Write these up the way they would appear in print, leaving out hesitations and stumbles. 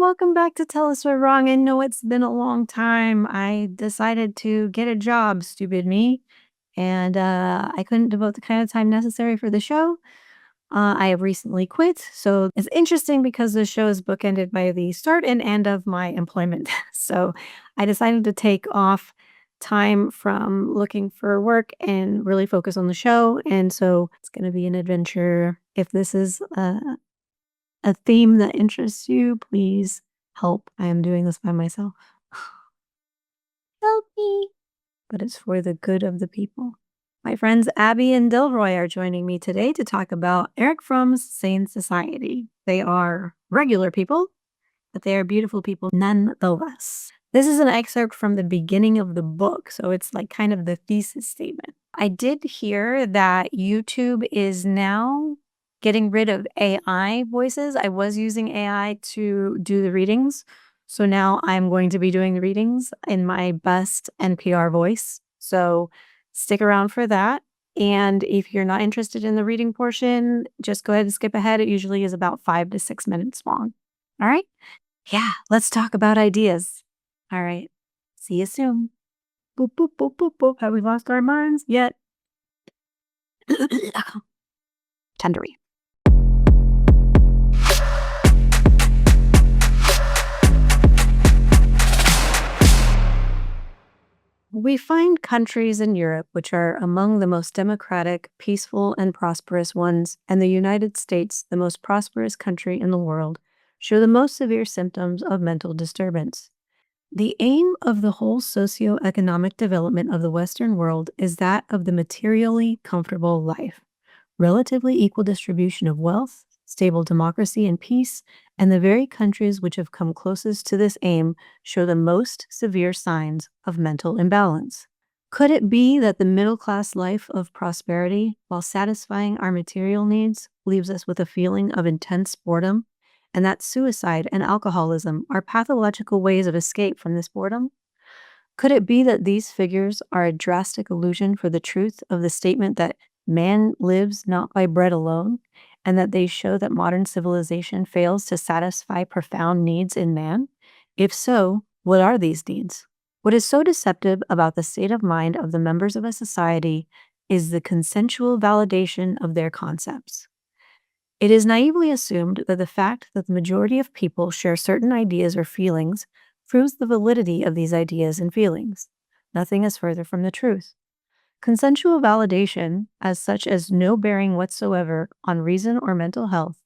welcome back to Tell Us We're Wrong. I know it's been a long time. I decided to get a job, stupid me, and I couldn't devote the kind of time necessary for the show. I have recently quit, so it's interesting because the show is bookended by the start and end of my employment. So I decided to take off time from looking for work and really focus on the show. And so it's going to be an adventure. If this is a theme that interests you, please help. I am doing this by myself. Help me. But it's for the good of the people. My friends Abby and Delroy are joining me today to talk about Eric Fromm's Sane Society. They are regular people, but they are beautiful people nonetheless. This is an excerpt from the beginning of the book, so it's like kind of the thesis statement. I did hear that YouTube is now getting rid of AI voices. I was using AI to do the readings, so now I'm going to be doing the readings in my best NPR voice. So stick around for that. And if you're not interested in the reading portion, just go ahead and skip ahead. It usually is about 5 to 6 minutes long. All right? Yeah, let's talk about ideas. All right. See you soon. Boop, boop, boop, boop, boop. Have we lost our minds yet? Tendery. We find countries in Europe which are among the most democratic, peaceful, and prosperous ones, and the United States, the most prosperous country in the world, show the most severe symptoms of mental disturbance. The aim of the whole socioeconomic development of the Western world is that of the materially comfortable life, relatively equal distribution of wealth, stable democracy and peace, and the very countries which have come closest to this aim show the most severe signs of mental imbalance. Could it be that the middle-class life of prosperity, while satisfying our material needs, leaves us with a feeling of intense boredom, and that suicide and alcoholism are pathological ways of escape from this boredom? Could it be that these figures are a drastic illusion for the truth of the statement that man lives not by bread alone, and that they show that modern civilization fails to satisfy profound needs in man? If so, what are these needs? What is so deceptive about the state of mind of the members of a society is the consensual validation of their concepts. It is naively assumed that the fact that the majority of people share certain ideas or feelings proves the validity of these ideas and feelings. Nothing is further from the truth. Consensual validation, as such, has no bearing whatsoever on reason or mental health.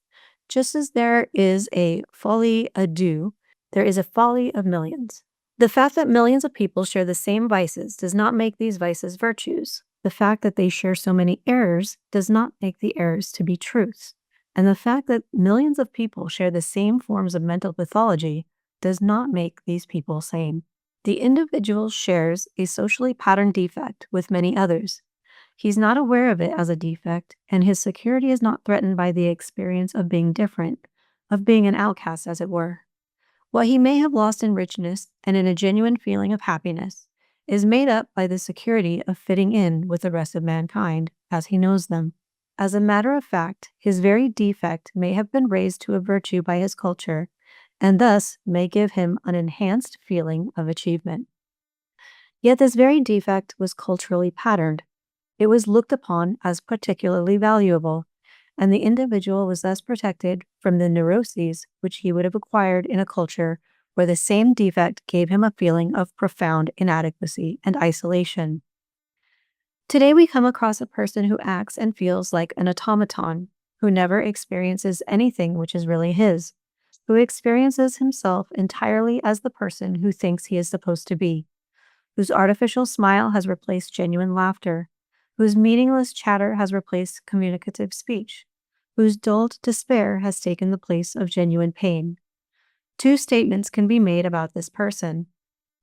Just as there is a folie à deux, there is a folly of millions. The fact that millions of people share the same vices does not make these vices virtues. The fact that they share so many errors does not make the errors to be truths. And the fact that millions of people share the same forms of mental pathology does not make these people sane. The individual shares a socially patterned defect with many others. He's not aware of it as a defect, and his security is not threatened by the experience of being different, of being an outcast, as it were. What he may have lost in richness and in a genuine feeling of happiness is made up by the security of fitting in with the rest of mankind as he knows them. As a matter of fact, his very defect may have been raised to a virtue by his culture, and thus may give him an enhanced feeling of achievement. Yet this very defect was culturally patterned. It was looked upon as particularly valuable, and the individual was thus protected from the neuroses which he would have acquired in a culture where the same defect gave him a feeling of profound inadequacy and isolation. Today we come across a person who acts and feels like an automaton, who never experiences anything which is really his, who experiences himself entirely as the person who thinks he is supposed to be, whose artificial smile has replaced genuine laughter, whose meaningless chatter has replaced communicative speech, whose dulled despair has taken the place of genuine pain. Two statements can be made about this person.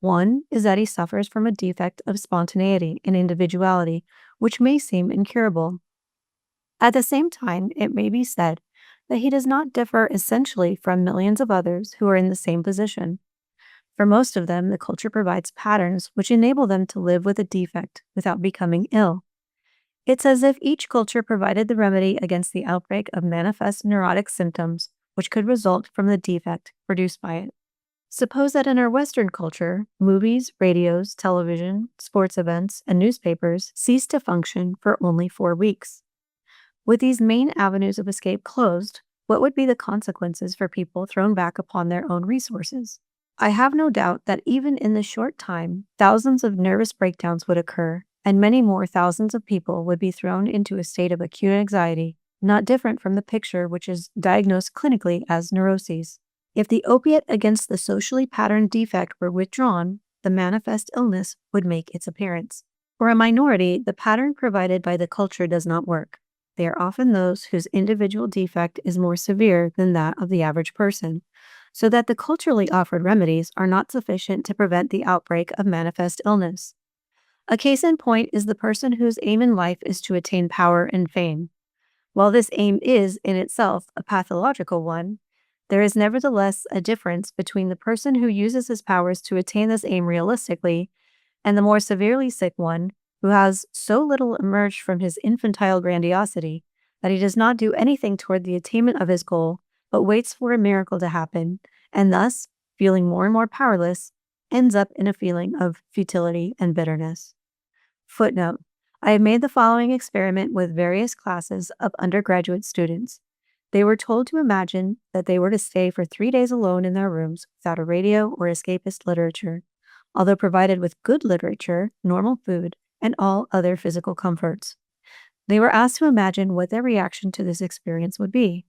One is that he suffers from a defect of spontaneity and individuality, which may seem incurable. At the same time, it may be said that he does not differ essentially from millions of others who are in the same position. For most of them, the culture provides patterns which enable them to live with a defect without becoming ill. It's as if each culture provided the remedy against the outbreak of manifest neurotic symptoms which could result from the defect produced by it. Suppose that in our Western culture, movies, radios, television, sports events, and newspapers cease to function for only 4 weeks. With these main avenues of escape closed, what would be the consequences for people thrown back upon their own resources? I have no doubt that even in this short time, thousands of nervous breakdowns would occur, and many more thousands of people would be thrown into a state of acute anxiety, not different from the picture which is diagnosed clinically as neuroses. If the opiate against the socially patterned defect were withdrawn, the manifest illness would make its appearance. For a minority, the pattern provided by the culture does not work. They are often those whose individual defect is more severe than that of the average person, so that the culturally offered remedies are not sufficient to prevent the outbreak of manifest illness. A case in point is the person whose aim in life is to attain power and fame. While this aim is, in itself, a pathological one, there is nevertheless a difference between the person who uses his powers to attain this aim realistically and the more severely sick one who has so little emerged from his infantile grandiosity that he does not do anything toward the attainment of his goal, but waits for a miracle to happen, and thus, feeling more and more powerless, ends up in a feeling of futility and bitterness. Footnote: I have made the following experiment with various classes of undergraduate students. They were told to imagine that they were to stay for 3 days alone in their rooms without a radio or escapist literature, although provided with good literature, normal food, and all other physical comforts. They were asked to imagine what their reaction to this experience would be.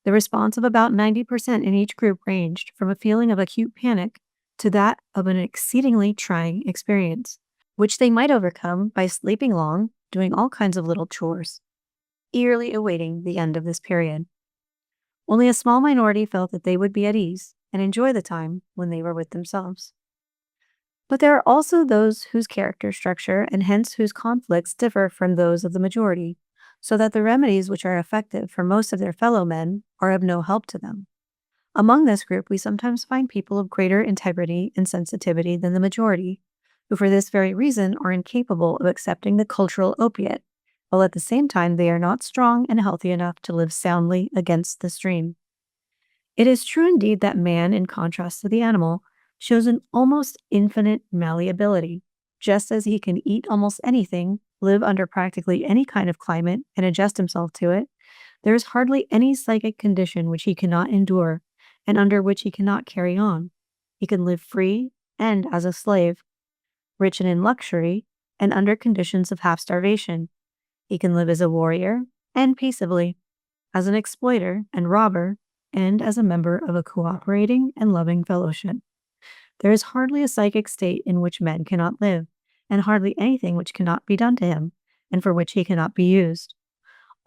The response of about 90% in each group ranged from a feeling of acute panic to that of an exceedingly trying experience, which they might overcome by sleeping long, doing all kinds of little chores, eagerly awaiting the end of this period. Only a small minority felt that they would be at ease and enjoy the time when they were with themselves. But there are also those whose character structure and hence whose conflicts differ from those of the majority, so that the remedies which are effective for most of their fellow men are of no help to them. Among this group, we sometimes find people of greater integrity and sensitivity than the majority, who for this very reason are incapable of accepting the cultural opiate, while at the same time they are not strong and healthy enough to live soundly against the stream. It is true indeed that man, in contrast to the animal, shows an almost infinite malleability. Just as he can eat almost anything, live under practically any kind of climate, and adjust himself to it, there is hardly any psychic condition which he cannot endure, and under which he cannot carry on. He can live free and as a slave, rich and in luxury, and under conditions of half-starvation. He can live as a warrior and peaceably, as an exploiter and robber, and as a member of a cooperating and loving fellowship. There is hardly a psychic state in which men cannot live, and hardly anything which cannot be done to him, and for which he cannot be used.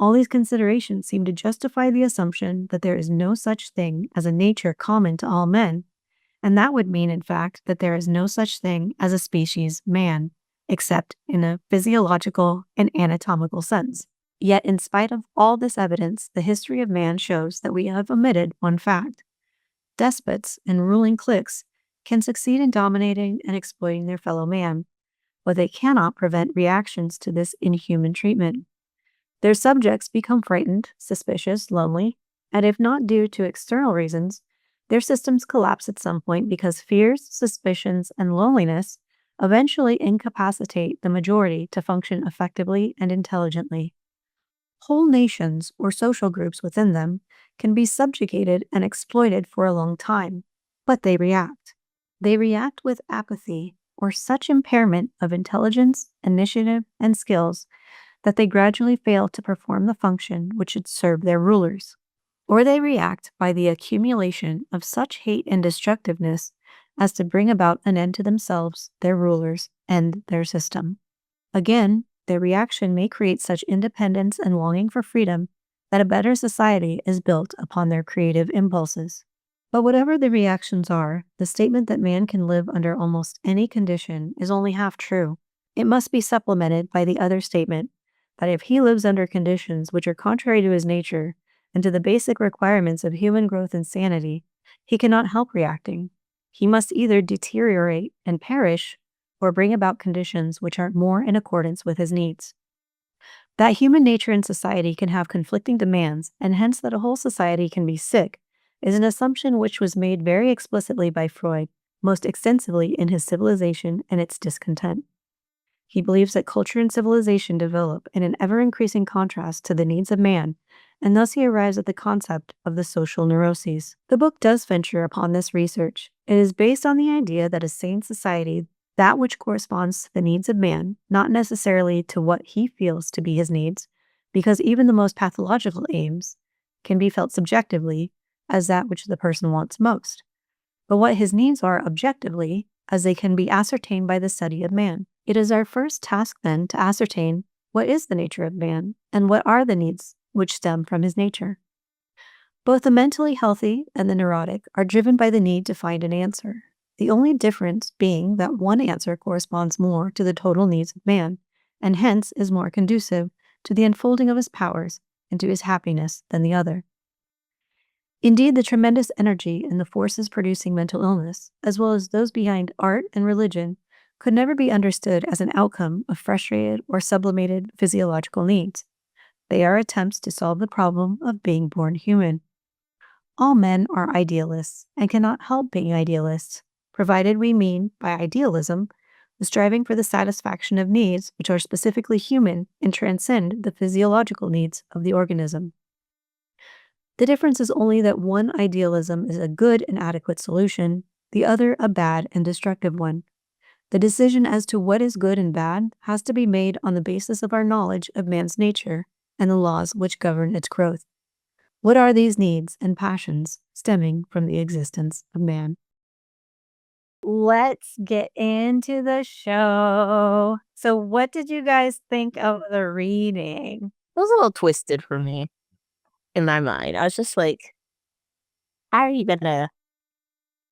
All these considerations seem to justify the assumption that there is no such thing as a nature common to all men, and that would mean, in fact, that there is no such thing as a species man, except in a physiological and anatomical sense. Yet, in spite of all this evidence, the history of man shows that we have omitted one fact. Despots and ruling cliques can succeed in dominating and exploiting their fellow man, but they cannot prevent reactions to this inhuman treatment. Their subjects become frightened, suspicious, lonely, and if not due to external reasons, their systems collapse at some point because fears, suspicions, and loneliness eventually incapacitate the majority to function effectively and intelligently. Whole nations or social groups within them can be subjugated and exploited for a long time, but they react. They react with apathy or such impairment of intelligence, initiative, and skills that they gradually fail to perform the function which should serve their rulers. Or they react by the accumulation of such hate and destructiveness as to bring about an end to themselves, their rulers, and their system. Again, their reaction may create such independence and longing for freedom that a better society is built upon their creative impulses. But whatever the reactions are, the statement that man can live under almost any condition is only half true. It must be supplemented by the other statement that if he lives under conditions which are contrary to his nature and to the basic requirements of human growth and sanity, he cannot help reacting. He must either deteriorate and perish or bring about conditions which are more in accordance with his needs. That human nature and society can have conflicting demands, and hence that a whole society can be sick, is an assumption which was made very explicitly by Freud, most extensively in his Civilization and its Discontent. He believes that culture and civilization develop in an ever-increasing contrast to the needs of man, and thus he arrives at the concept of the social neuroses. The book does venture upon this research. It is based on the idea that a sane society, that which corresponds to the needs of man, not necessarily to what he feels to be his needs, because even the most pathological aims can be felt subjectively as that which the person wants most, but what his needs are objectively, as they can be ascertained by the study of man. It is our first task, then, to ascertain what is the nature of man, and what are the needs which stem from his nature. Both the mentally healthy and the neurotic are driven by the need to find an answer, the only difference being that one answer corresponds more to the total needs of man, and hence is more conducive to the unfolding of his powers and to his happiness than the other. Indeed, the tremendous energy in the forces producing mental illness, as well as those behind art and religion, could never be understood as an outcome of frustrated or sublimated physiological needs. They are attempts to solve the problem of being born human. All men are idealists and cannot help being idealists, provided we mean by idealism the striving for the satisfaction of needs which are specifically human and transcend the physiological needs of the organism. The difference is only that one idealism is a good and adequate solution, the other a bad and destructive one. The decision as to what is good and bad has to be made on the basis of our knowledge of man's nature and the laws which govern its growth. What are these needs and passions stemming from the existence of man? Let's get into the show. So, what did you guys think of the reading? It was a little twisted for me in my mind. I was just like, how are you gonna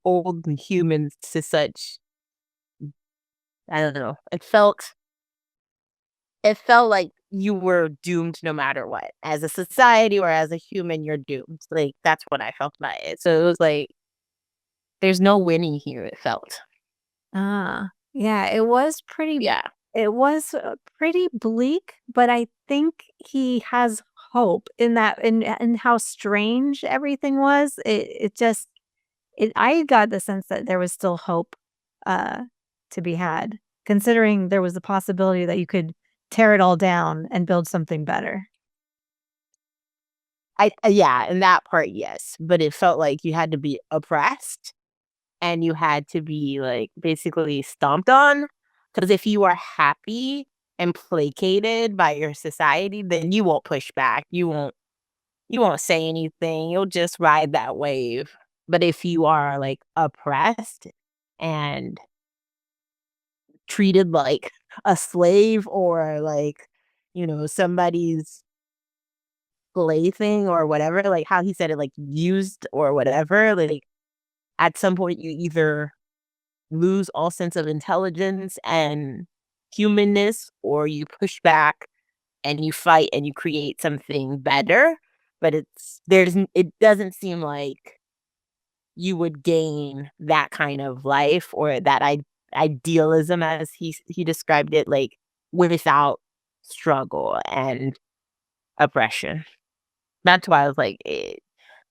hold humans to such, I don't know. It felt like you were doomed no matter what. As a society or as a human, you're doomed. Like, that's what I felt by it. So it was like, there's no winning here, it felt. Yeah, it was pretty Yeah. it was pretty bleak, but I think he has hope in that in how strange everything was. I got the sense that there was still hope uh to be had, considering there was the possibility that you could tear it all down and build something better. Yeah, in that part, yes. But it felt like you had to be oppressed and you had to be, like, basically stomped on. Because if you are happy and placated by your society, then you won't push back. You won't say anything. You'll just ride that wave. But if you are, like, oppressed and treated like a slave or, like, somebody's plaything or whatever, like how he said it, like, used or whatever, like, at some point, you either lose all sense of intelligence and humanness, or you push back and you fight and you create something better. But it doesn't seem like you would gain that kind of life or that idealism as he described it, like, without struggle and oppression. That's why I was like,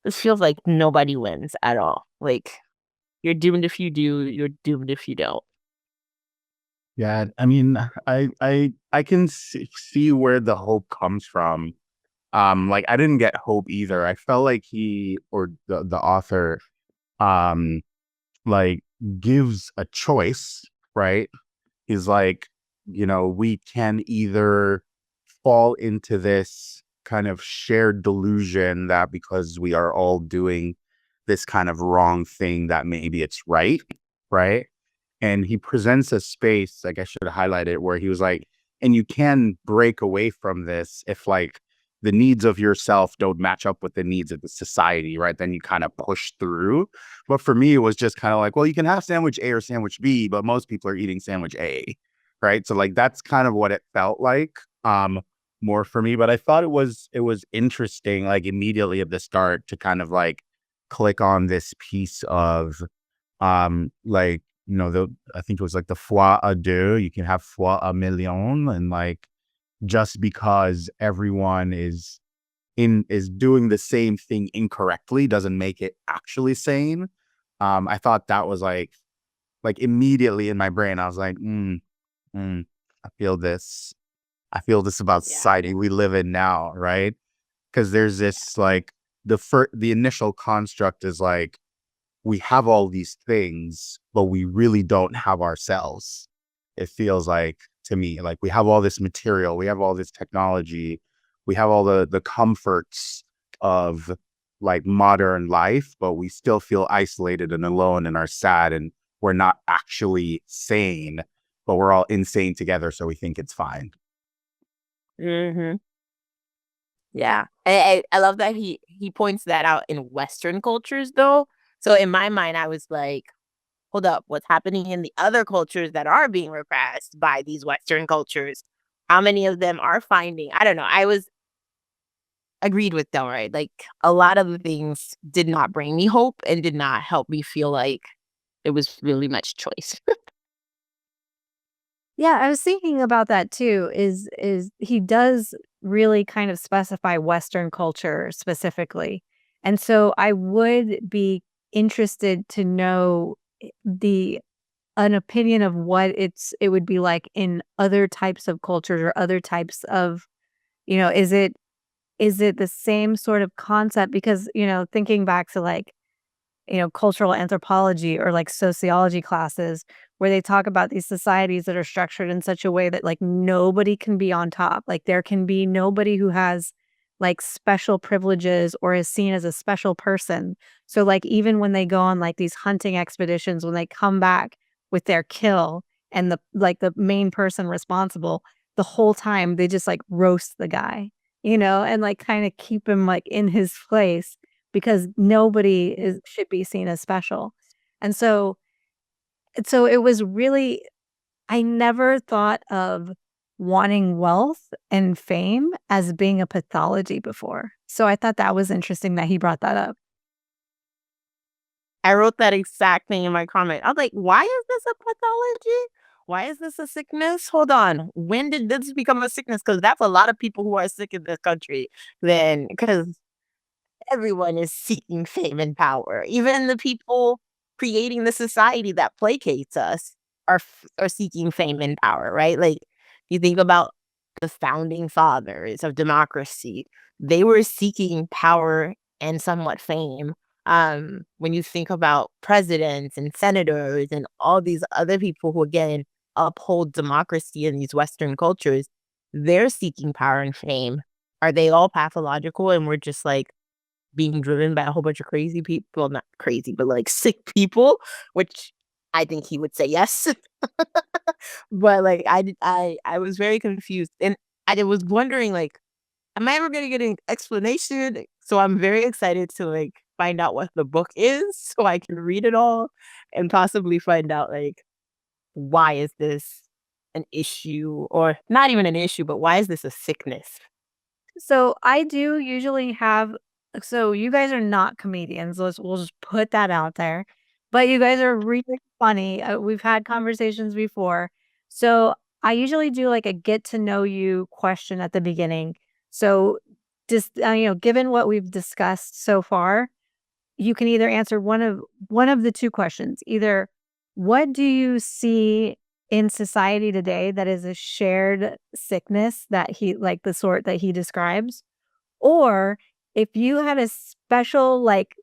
this feels like nobody wins at all. Like, you're doomed if you do, you're doomed if you don't. Yeah, I mean, I can see where the hope comes from. Like I didn't get hope either. I felt like he or the author, um, like gives a choice, right? He's like, we can either fall into this kind of shared delusion that because we are all doing this kind of wrong thing that maybe it's right, right? And he presents a space, like I should highlight it, where he was like, and you can break away from this if like the needs of yourself don't match up with the needs of the society, right? Then you kind of push through. But for me, it was just kind of like, well, you can have sandwich A or sandwich B, but most people are eating sandwich A, right? So like that's kind of what it felt like, more for me. But I thought it was interesting, like immediately at the start to kind of like click on this piece of like I think it was like the fois à deux. You can have fois à million, and like just because everyone is is doing the same thing incorrectly doesn't make it actually sane. I thought that was like immediately in my brain, I was like, I feel this. I feel this about Yeah. society we live in now, right? Because there's this like the initial construct is like we have all these things, but we really don't have ourselves. It feels like to me, like we have all this material, we have all this technology, we have all the comforts of like modern life, but we still feel isolated and alone and are sad and we're not actually sane, but we're all insane together, so we think it's fine. Mm-hmm. Yeah. I love that he points that out in Western cultures, though. So in my mind, I was like, hold up, what's happening in the other cultures that are being repressed by these Western cultures? How many of them are finding? I don't know. I was agreed with Delroy. Like, a lot of the things did not bring me hope and did not help me feel like it was really much choice. Yeah, I was thinking about that too. Is he does really kind of specify Western culture specifically. And so I would be interested to know the an opinion of what it would be like in other types of cultures or other types of, is it the same sort of concept? Because, thinking back to like, cultural anthropology or like sociology classes where they talk about these societies that are structured in such a way that like nobody can be on top. Like there can be nobody who has like special privileges or is seen as a special person. So like even when they go on like these hunting expeditions, when they come back with their kill and the main person responsible, the whole time they just like roast the guy, and like kind of keep him like in his place because nobody should be seen as special. And so it was really, I never thought of wanting wealth and fame as being a pathology before. So I thought that was interesting that he brought that up. I wrote that exact thing in my comment. I was like, why is this a pathology? Why is this a sickness? Hold on. When did this become a sickness? Because that's a lot of people who are sick in this country. Then, because everyone is seeking fame and power. Even the people creating the society that placates us are seeking fame and power, right? Like, you think about the founding fathers of democracy, they were seeking power and somewhat fame. When you think about presidents and senators and all these other people who again uphold democracy in these Western cultures, they're seeking power and fame. Are they all pathological and we're just like being driven by a whole bunch of crazy people? Well, not crazy, but like sick people, which I think he would say yes. But like I was very confused, and I was wondering like, am I ever gonna get an explanation? So I'm very excited to like find out what the book is, so I can read it all, and possibly find out like why is this an issue, or not even an issue, but why is this a sickness? So I do usually have, so you guys are not comedians. We'll just put that out there. But you guys are really funny. We've had conversations before. So I usually do like a get to know you question at the beginning. So just given what we've discussed so far, you can either answer one of the two questions. Either what do you see in society today that is a shared sickness that he like the sort that he describes? Or if you had a special like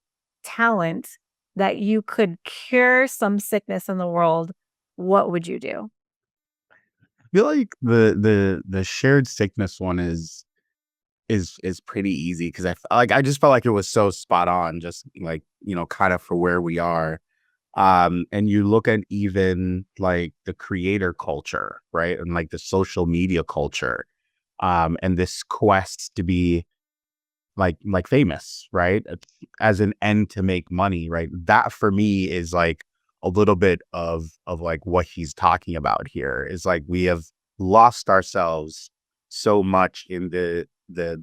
talent that you could cure some sickness in the world, what would you do? I feel like the shared sickness one is pretty easy because I just felt like it was so spot on, just like kind of for where we are. And you look at even like the creator culture, right, and like the social media culture, and this quest to be like famous, right, as an end to make money, right. That for me is like a little bit of like what he's talking about here is like we have lost ourselves so much in the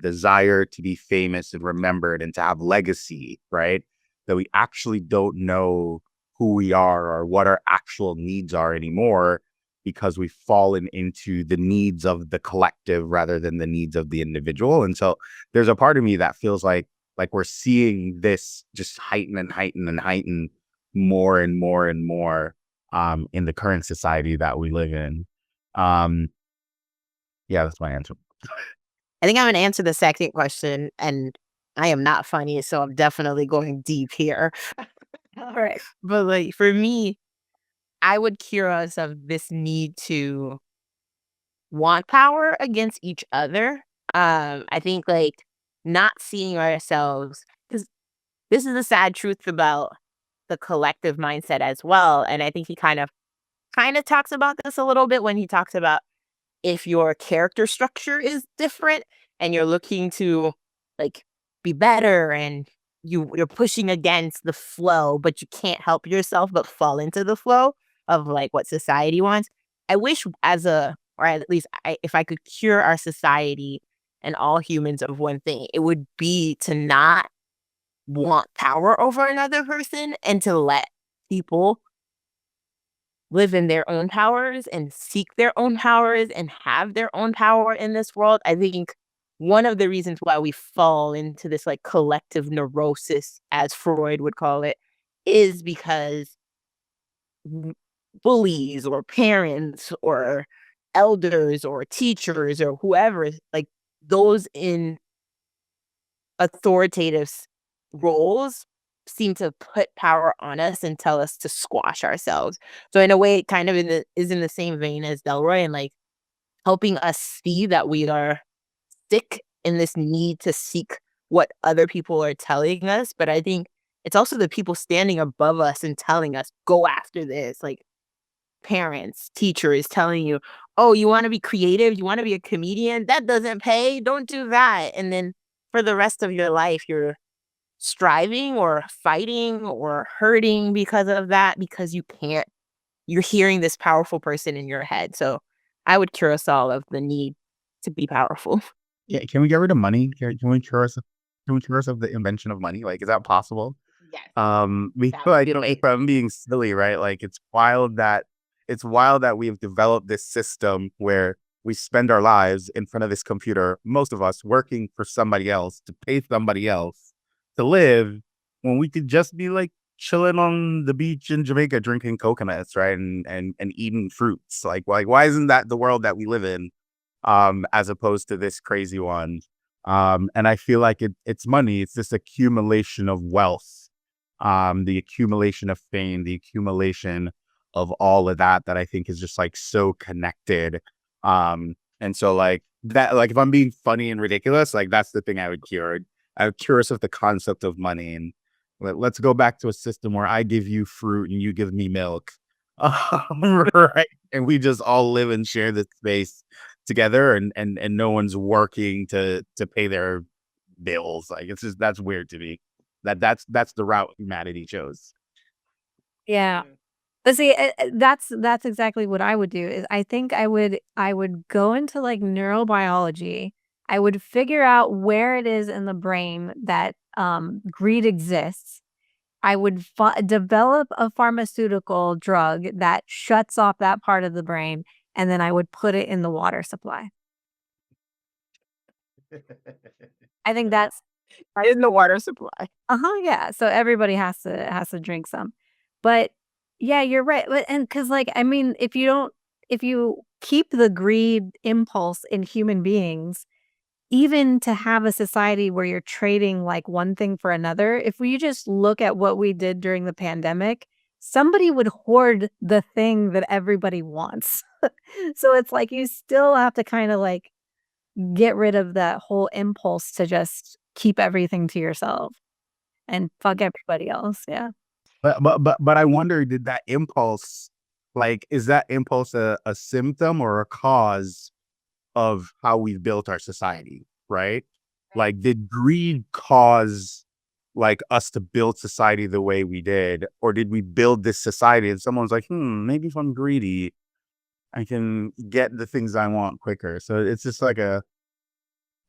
desire to be famous and remembered and to have legacy, right, that we actually don't know who we are or what our actual needs are anymore, because we've fallen into the needs of the collective rather than the needs of the individual. And so there's a part of me that feels like we're seeing this just heighten and heighten and heighten more and more and more in the current society that we live in. Yeah, that's my answer. I think I'm gonna answer the second question, and I am not funny, so I'm definitely going deep here. All right. But like for me, I would cure us of this need to want power against each other. I think like not seeing ourselves, because this is the sad truth about the collective mindset as well. And I think he kind of talks about this a little bit when he talks about if your character structure is different and you're looking to like be better and you're pushing against the flow, but you can't help yourself but fall into the flow of like what society wants. I wish or at least if I could cure our society and all humans of one thing, it would be to not want power over another person and to let people live in their own powers and seek their own powers and have their own power in this world. I think one of the reasons why we fall into this like collective neurosis, as Freud would call it, is because bullies or parents or elders or teachers or whoever, like those in authoritative roles seem to put power on us and tell us to squash ourselves. So in a way, it kind of is in the same vein as Delroy and like helping us see that we are sick in this need to seek what other people are telling us. But I think it's also the people standing above us and telling us, go after this. Like parents, teachers telling you, oh, you want to be creative? You want to be a comedian? That doesn't pay. Don't do that. And then for the rest of your life, you're striving or fighting or hurting because of that, because you're hearing this powerful person in your head. So I would cure us all of the need to be powerful. Yeah, can we get rid of money? Can we cure us? Can we cure us of the invention of money? Like, is that possible? Yes. We That feel would like be like, if I'm being silly, right? Like it's wild that we've developed this system where we spend our lives in front of this computer, most of us working for somebody else to pay somebody else to live, when we could just be like chilling on the beach in Jamaica drinking coconuts, right? And eating fruits. Like why isn't that the world that we live in? As opposed to this crazy one. And I feel like it's money. It's this accumulation of wealth, the accumulation of fame, the accumulation of all of that I think is just like so connected. And so like that, like if I'm being funny and ridiculous, like that's the thing I would cure. I would cure us of the concept of money, and let's go back to a system where I give you fruit and you give me milk. Right. And we just all live and share this space together, and no one's working to pay their bills. Like it's just, that's weird to me. That's the route humanity chose. Yeah. But see, that's exactly what I would do. Is I think I would go into like neurobiology. I would figure out where it is in the brain that greed exists. I would develop a pharmaceutical drug that shuts off that part of the brain, and then I would put it in the water supply. I think that's in the water supply. yeah, so everybody has to drink some. But, yeah, you're right, but and because like, I mean, if you keep the greed impulse in human beings, even to have a society where you're trading, like, one thing for another, if we just look at what we did during the pandemic, somebody would hoard the thing that everybody wants. So it's like you still have to kinda, like, get rid of that whole impulse to just keep everything to yourself and fuck everybody else, yeah. But I wonder, did that impulse, like, is that impulse a symptom or a cause of how we've built our society, right? Like, did greed cause like us to build society the way we did, or did we build this society and someone's like, maybe if I'm greedy, I can get the things I want quicker. So it's just like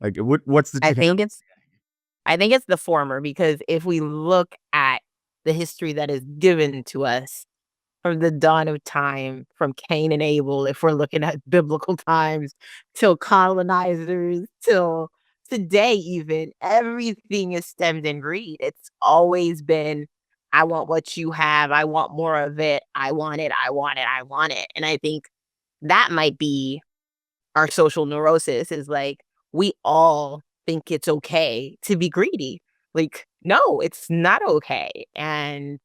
what's the I think it's I think it's the former, because if we look at the history that is given to us from the dawn of time, from Cain and Abel, if we're looking at biblical times, till colonizers, till today even, everything is stemmed in greed. It's always been, I want what you have, I want more of it, I want it, I want it, I want it. And I think that might be our social neurosis, is like, we all think it's okay to be greedy. Like, no, it's not okay. And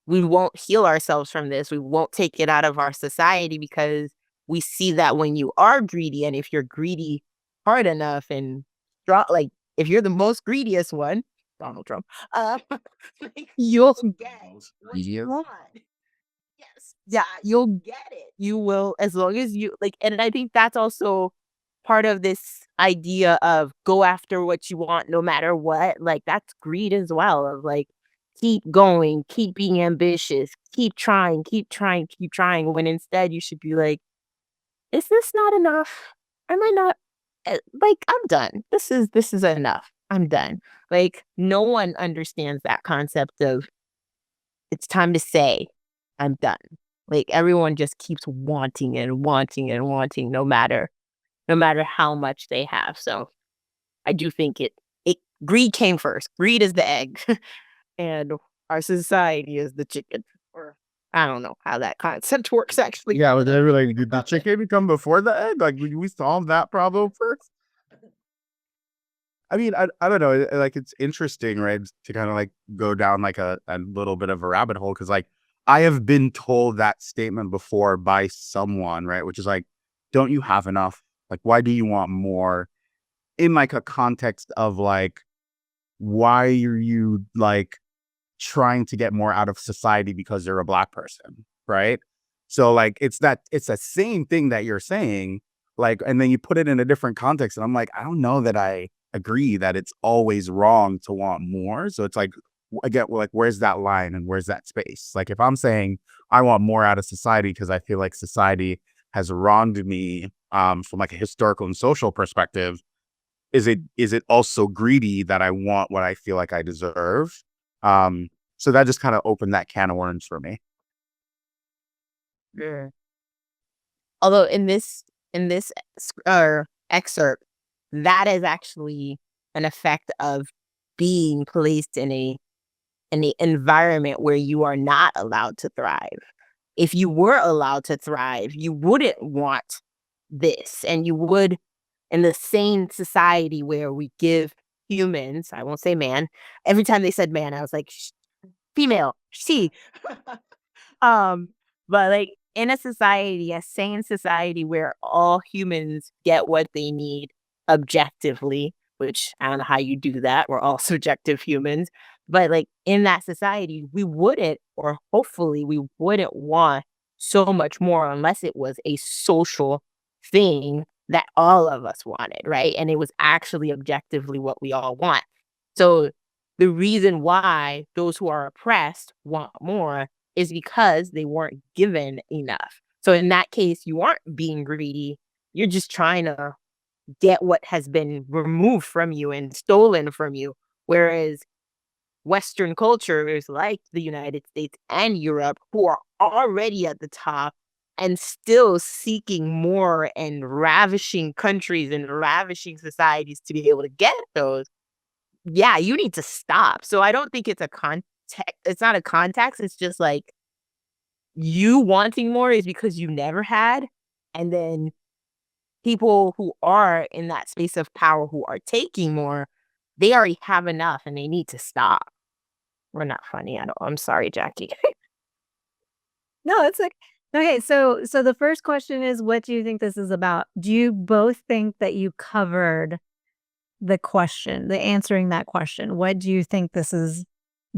we won't heal ourselves from this. We won't take it out of our society, because we see that when you are greedy, and if you're greedy hard enough and strong, like if you're the most greediest one, Donald Trump, like, you'll get what you want. Yes. Yeah, you'll get it. You will, as long as you like, and I think that's also part of this idea of go after what you want no matter what. Like, that's greed as well, of like, keep going, keep being ambitious, keep trying, keep trying, keep trying, when instead you should be like, is this not enough? Am I not like, I'm done. This is enough. I'm done. Like, no one understands that concept of, it's time to say, I'm done. Like, everyone just keeps wanting and wanting and wanting, no matter how much they have. So I do think it greed came first. Greed is the egg, and our society is the chicken. Or I don't know how that concept works actually. Yeah, was that like, did the chicken come before the egg? Like, did we solve that problem first? I mean, I don't know. Like, it's interesting, right? To kind of like go down like a little bit of a rabbit hole, because like I have been told that statement before by someone, right? Which is like, don't you have enough? Like, why do you want more? In like a context of like, why are you like trying to get more out of society because you're a Black person, right? So like, it's the same thing that you're saying, like, and then you put it in a different context, and I'm like, I don't know that I agree that it's always wrong to want more. So it's like, again, like, where's that line and where's that space? Like, if I'm saying I want more out of society because I feel like society has wronged me, from like a historical and social perspective, is it also greedy that I want what I feel like I deserve? So that just kind of opened that can of worms for me. Yeah. Although in this excerpt, that is actually an effect of being placed in a environment where you are not allowed to thrive. If you were allowed to thrive, you wouldn't want this, and you would, in the sane society where we give humans, I won't say man. Every time they said man, I was like, female, she. Um, but like, in a society, a sane society where all humans get what they need objectively, which I don't know how you do that. We're all subjective humans. But like, in that society, we wouldn't, or hopefully we wouldn't want so much more, unless it was a social thing that all of us wanted, right? And it was actually objectively what we all want. So the reason why those who are oppressed want more is because they weren't given enough. So in that case, you aren't being greedy. You're just trying to get what has been removed from you and stolen from you. Whereas Western cultures like the United States and Europe, who are already at the top and still seeking more, and ravishing countries and ravishing societies to be able to get those, yeah, you need to stop. So I don't think it's a context. It's not a context. It's just like, you wanting more is because you never had. And then people who are in that space of power, who are taking more, they already have enough and they need to stop. We're not funny at all. I'm sorry, Jackie. No, it's like, okay, so the first question is, what do you think this is about? Do you both think that you covered the question, the answering that question? What do you think this is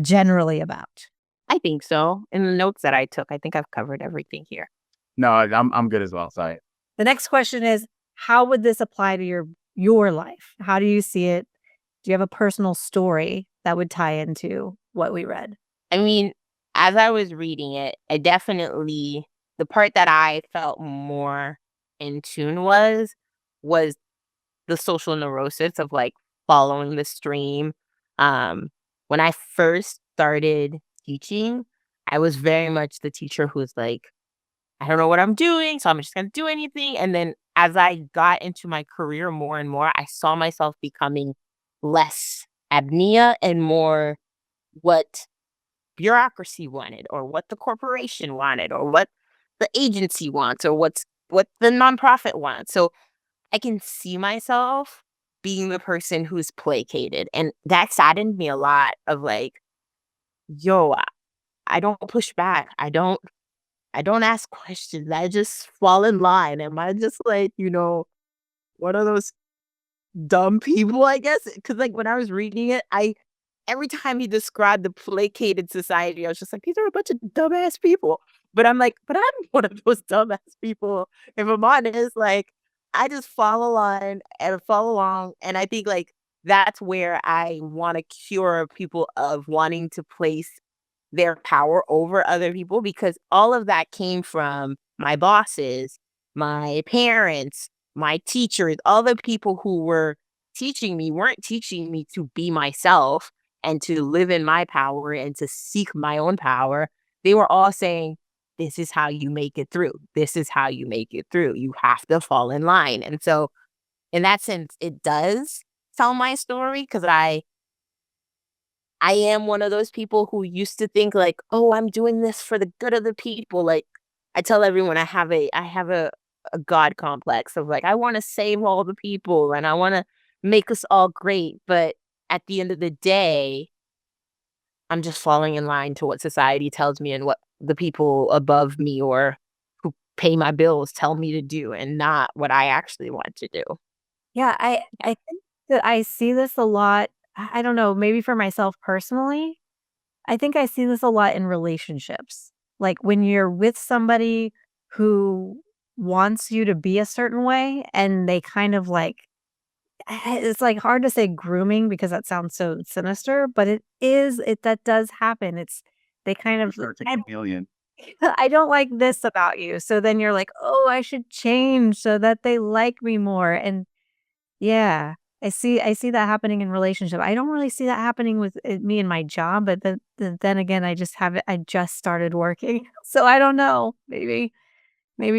generally about? I think so. In the notes that I took, I think I've covered everything here. No, I'm good as well. Sorry. The next question is, how would this apply to your life? How do you see it? Do you have a personal story that would tie into what we read? I mean, as I was reading it, I definitely, the part that I felt more in tune was the social neurosis of like following the stream. When I first started teaching, I was very much the teacher who's like, I don't know what I'm doing, so I'm just gonna do anything. And then as I got into my career more and more, I saw myself becoming less Abnia and more what bureaucracy wanted, or what the corporation wanted, or what the agency wants, or what the nonprofit wants. So I can see myself being the person who's placated. And that saddened me a lot of like, yo, I don't push back. I don't ask questions. I just fall in line. Am I just like, one of those dumb people, I guess? Because like when I was reading it, every time he described the placated society, I was just like, these are a bunch of dumbass people. But I'm like, but I'm one of those dumbass people. If I'm honest, like I just fall a line and follow along. And I think like that's where I want to cure people of wanting to place their power over other people, because all of that came from my bosses, my parents, my teachers, all the people who were teaching me weren't teaching me to be myself and to live in my power and to seek my own power. They were all saying, this is how you make it through. This is how you make it through. You have to fall in line. And so, in that sense, it does tell my story, because I am one of those people who used to think like, "Oh, I'm doing this for the good of the people." Like, I tell everyone I have a God complex of like, I wanna save all the people and I wanna make us all great, but at the end of the day, I'm just falling in line to what society tells me and what the people above me or who pay my bills tell me to do, and not what I actually want to do. Yeah, I think that I see this a lot. I don't know, maybe for myself personally, I think I see this a lot in relationships. Like when you're with somebody who wants you to be a certain way and they kind of like it's like hard to say grooming because that sounds so sinister, but it that does happen. It's they kind of Start to chameleon. I don't like this about you. So then you're like, "Oh, I should change so that they like me more." And yeah, I see that happening in relationship. I don't really see that happening with, me and my job, but then again, I just started working. So I don't know. Maybe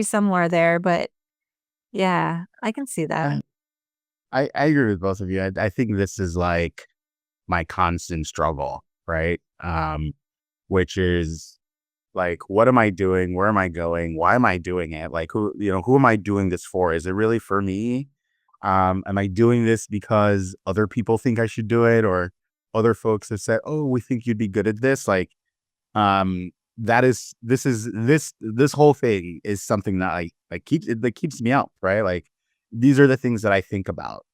somewhere there, but yeah, I can see that. I agree with both of you. I think this is like my constant struggle, right? Which is like, what am I doing? Where am I going? Why am I doing it? Like, who am I doing this for? Is it really for me? Am I doing this because other people think I should do it, or other folks have said, "Oh, we think you'd be good at this." Like, this whole thing is something that keeps me up, right? Like, these are the things that I think about.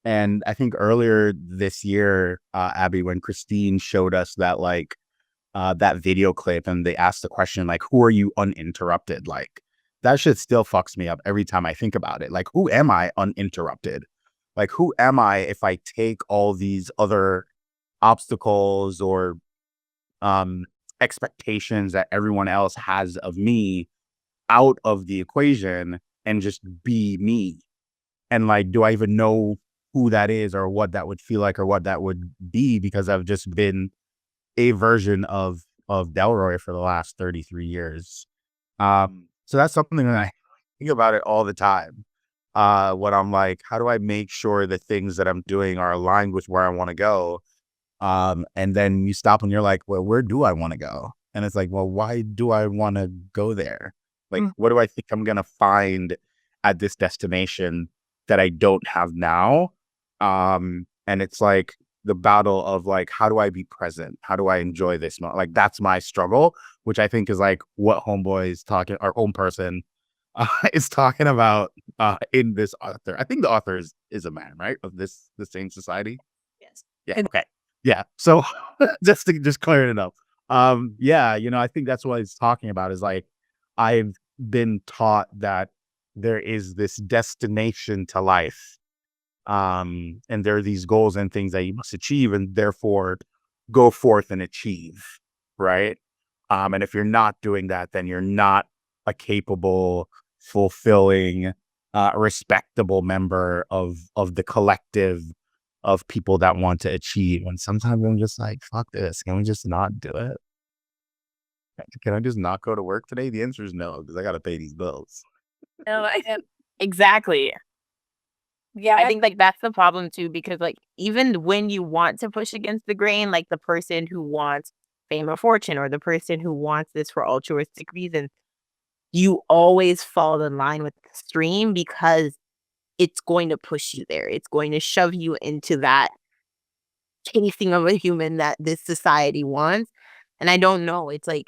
And I think earlier this year, Abby, when Christine showed us that that video clip and they asked the question, like, who are you uninterrupted? Like, that shit still fucks me up every time I think about it. Like, who am I uninterrupted? Like, who am I if I take all these other obstacles or um expectations that everyone else has of me out of the equation and just be me? And like, do I even know who that is or what that would feel like or what that would be, because I've just been a version of Delroy for the last 33 years. So that's something that I think about it all the time. When I'm like, how do I make sure the things that I'm doing are aligned with where I want to go? And then you stop and you're like, well, where do I want to go? And it's like, well, why do I want to go there? Like, Mm. what do I think I'm going to find at this destination that I don't have now? And it's like the battle of like, how do I be present? How do I enjoy this moment? Like, that's my struggle, which I think is like what Homeboy is talking, our own person is talking about in this author. I think the author is a man, right? Of the Sane Society. Yes. Yeah. And Okay. Yeah. So just clearing it up. Yeah, I think that's what he's talking about is like, I've been taught that there is this destination to life. And there are these goals and things that you must achieve and therefore go forth and achieve. Right. And if you're not doing that, then you're not a capable, fulfilling, respectable member of the collective of people that want to achieve. And sometimes I'm just like, fuck this. Can we just not do it? Can I just not go to work today? The answer is no, because I got to pay these bills. No, exactly. Yeah, I think like that's the problem too, because like even when you want to push against the grain, like the person who wants fame or fortune or the person who wants this for altruistic reasons, you always fall in line with the stream because it's going to push you there. It's going to shove you into that tasting of a human that this society wants. And I don't know. It's like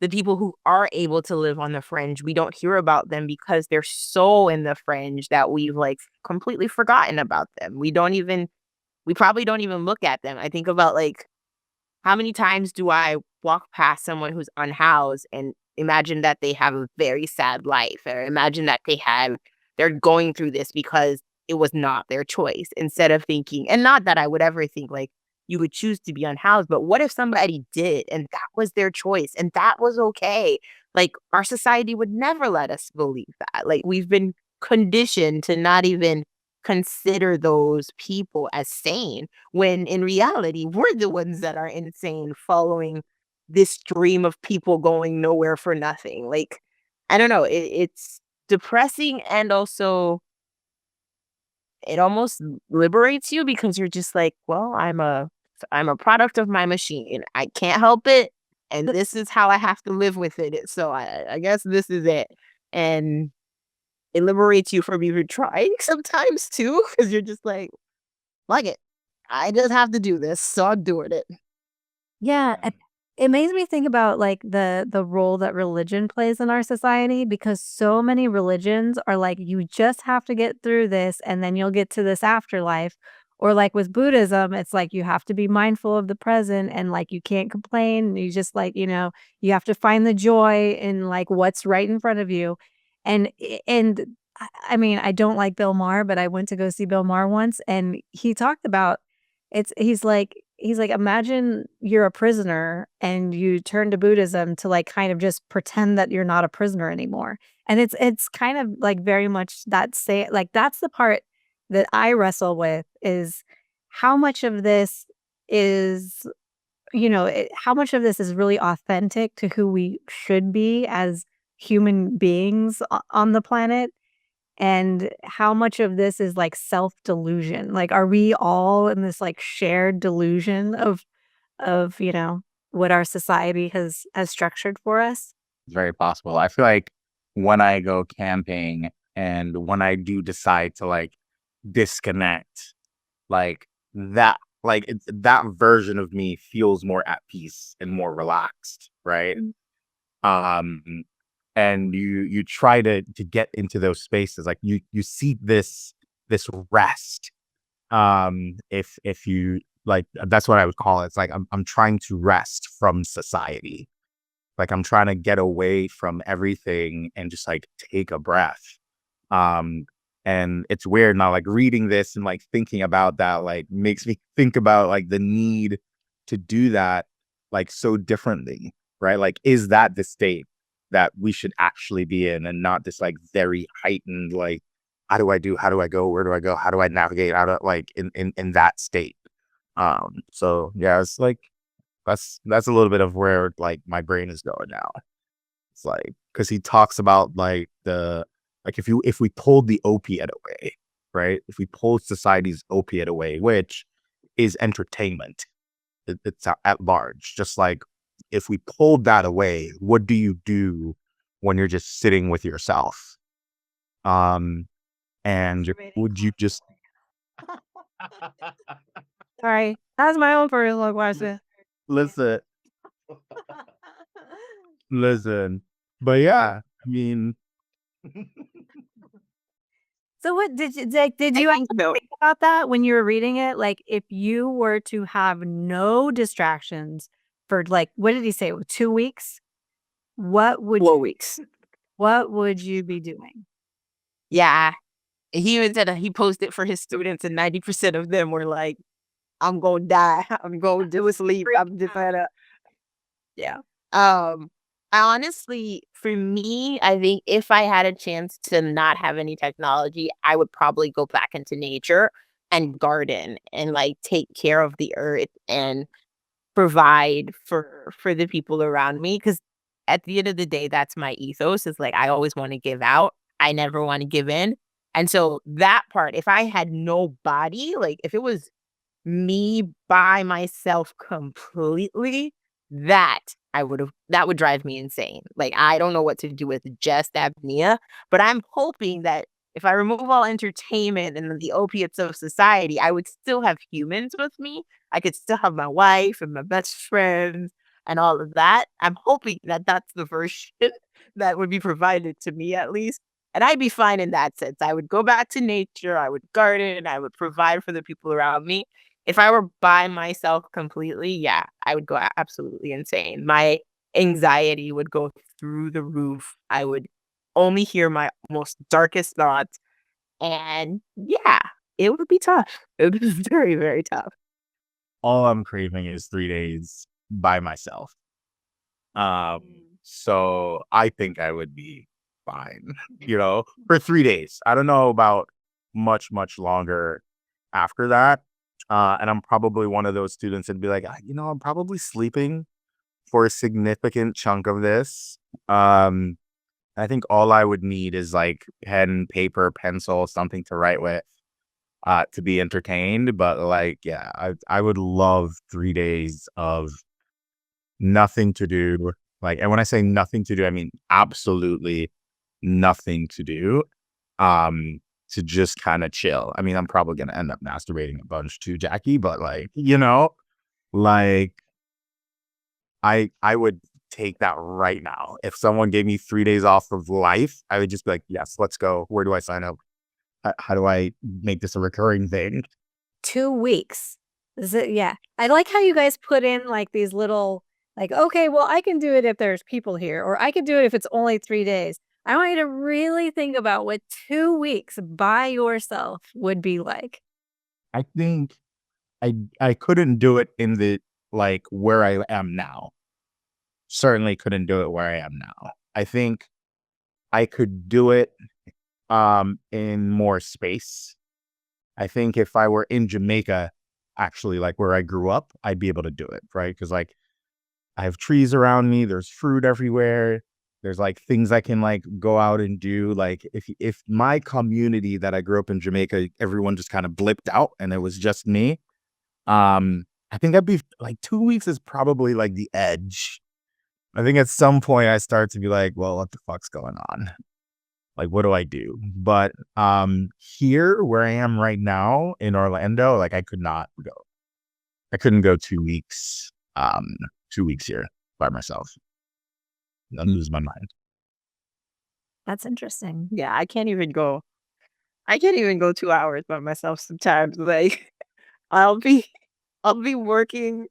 the people who are able to live on the fringe, we don't hear about them because they're so in the fringe that we've like completely forgotten about them. We probably don't even look at them. I think about like how many times do I walk past someone who's unhoused and imagine that they have a very sad life, or imagine that they're going through this because it was not their choice, instead of thinking, and not that I would ever think like you would choose to be unhoused, but what if somebody did and that was their choice and that was okay? Like our society would never let us believe that. Like we've been conditioned to not even consider those people as sane when in reality, we're the ones that are insane following this stream of people going nowhere for nothing. Like, I don't know, it's depressing and also it almost liberates you because you're just like, well, I'm a product of my machine. I can't help it. And this is how I have to live with it. So I guess this is it. And it liberates you from even trying sometimes too, because you're just like it. I just have to do this, so I'm doing it. Yeah, it makes me think about like the role that religion plays in our society, because so many religions are like you just have to get through this and then you'll get to this afterlife. Or like with Buddhism, it's like you have to be mindful of the present and like you can't complain. You just like, you have to find the joy in like what's right in front of you. And I mean, I don't like Bill Maher, but I went to go see Bill Maher once and he talked about he's like, imagine you're a prisoner and you turn to Buddhism to like kind of just pretend that you're not a prisoner anymore. And it's kind of like very much that say like that's the part that I wrestle with is how much of this is, how much of this is really authentic to who we should be as human beings on the planet, and how much of this is, like, self-delusion? Like, are we all in this, like, shared delusion of, what our society has structured for us? It's very possible. I feel like when I go camping and when I do decide to like disconnect, like that version of me feels more at peace and more relaxed, right? Mm. Um, and you try to get into those spaces, like you seek this rest. If you like, that's what I would call it. It's like I'm trying to rest from society. Like I'm trying to get away from everything and just like take a breath. Um, and it's weird now, like reading this and like thinking about that, like makes me think about like the need to do that like so differently, right? Like, is that the state that we should actually be in and not this like very heightened, like, how do I do? How do I go? Where do I go? How do I navigate out of like in that state? So yeah, it's like that's a little bit of where like my brain is going now. It's like because he talks about like the like if we pulled the opiate away, right? If we pulled society's opiate away, which is entertainment, it's at large. Just like if we pulled that away, what do you do when you're just sitting with yourself? And would you just Sorry, that's my own personal question. listen, listen? But yeah, I mean, So what did you I think so. think about that when you were reading it? Like, if you were to have no distractions for, like, what did he say? 2 weeks? What would 4 weeks. what would you be doing? Yeah. He even said he posted for his students, and 90% of them were like, I'm gonna die. I'm going to sleep. I'm just gonna. Yeah. I honestly, for me, I think if I had a chance to not have any technology, I would probably go back into nature and garden and like take care of the earth and provide for the people around me. Because at the end of the day, that's my ethos, is like I always want to give out. I never want to give in. And so that part, if I had no body, like if it was me by myself completely, that would drive me insane. Like, I don't know what to do with just Abnia, but I'm hoping that if I remove all entertainment and the opiates of society, I would still have humans with me. I could still have my wife and my best friends and all of that. I'm hoping that that's the version that would be provided to me, at least. And I'd be fine in that sense. I would go back to nature, I would garden, I would provide for the people around me. If I were by myself completely, yeah, I would go absolutely insane. My anxiety would go through the roof. I would only hear my most darkest thoughts. And yeah, it would be tough. It would be very, very tough. All I'm craving is 3 days by myself. So I think I would be fine, for 3 days. I don't know about much, much longer after that. And I'm probably one of those students that'd be like, I'm probably sleeping for a significant chunk of this. I think all I would need is like pen, paper, pencil, something to write with, to be entertained. But like, yeah, I would love 3 days of nothing to do. Like, and when I say nothing to do, I mean absolutely nothing to do. To just kind of chill. I mean, I'm probably gonna end up masturbating a bunch too, Jackie, but like, like I would take that right now. If someone gave me 3 days off of life, I would just be like, yes, let's go. Where do I sign up? How do I make this a recurring thing? 2 weeks. Yeah. I like how you guys put in like these little, like, okay, well, I can do it if there's people here, or I can do it if it's only 3 days. I want you to really think about what 2 weeks by yourself would be like. I think I couldn't do it in the like where I am now. Certainly couldn't do it where I am now. I think I could do it in more space. I think if I were in Jamaica, actually like where I grew up, I'd be able to do it, right? Because like I have trees around me, there's fruit everywhere. There's like things I can like go out and do. Like if my community that I grew up in Jamaica, everyone just kind of blipped out and it was just me. I think I'd be like 2 weeks is probably like the edge. I think at some point I start to be like, well, what the fuck's going on? Like, what do I do? But here where I am right now in Orlando, like I couldn't go 2 weeks, 2 weeks here by myself. I'd lose my mind. That's interesting. Yeah, I can't even go 2 hours by myself sometimes. Like I'll be I'll be working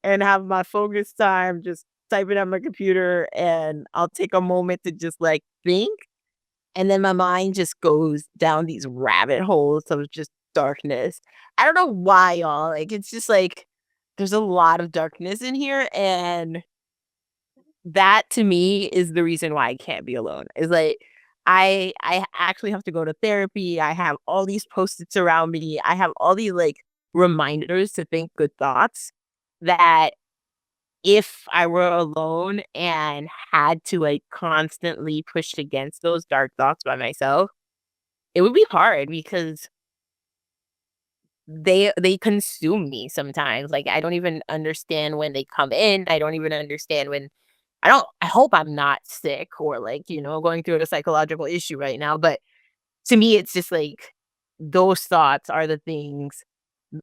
and have my focus time just typing on my computer, and I'll take a moment to just like think, and then my mind just goes down these rabbit holes of just darkness. I don't know why, y'all. Like it's just like there's a lot of darkness in here, and that to me is the reason why I can't be alone. Is like I actually have to go to therapy. I have all these post-its around me. I have all these like reminders to think good thoughts that if I were alone and had to like constantly push against those dark thoughts by myself, it would be hard because they consume me sometimes. Like I don't even understand when they come in. I don't even understand when I hope I'm not sick or like, going through a psychological issue right now. But to me, it's just like those thoughts are the things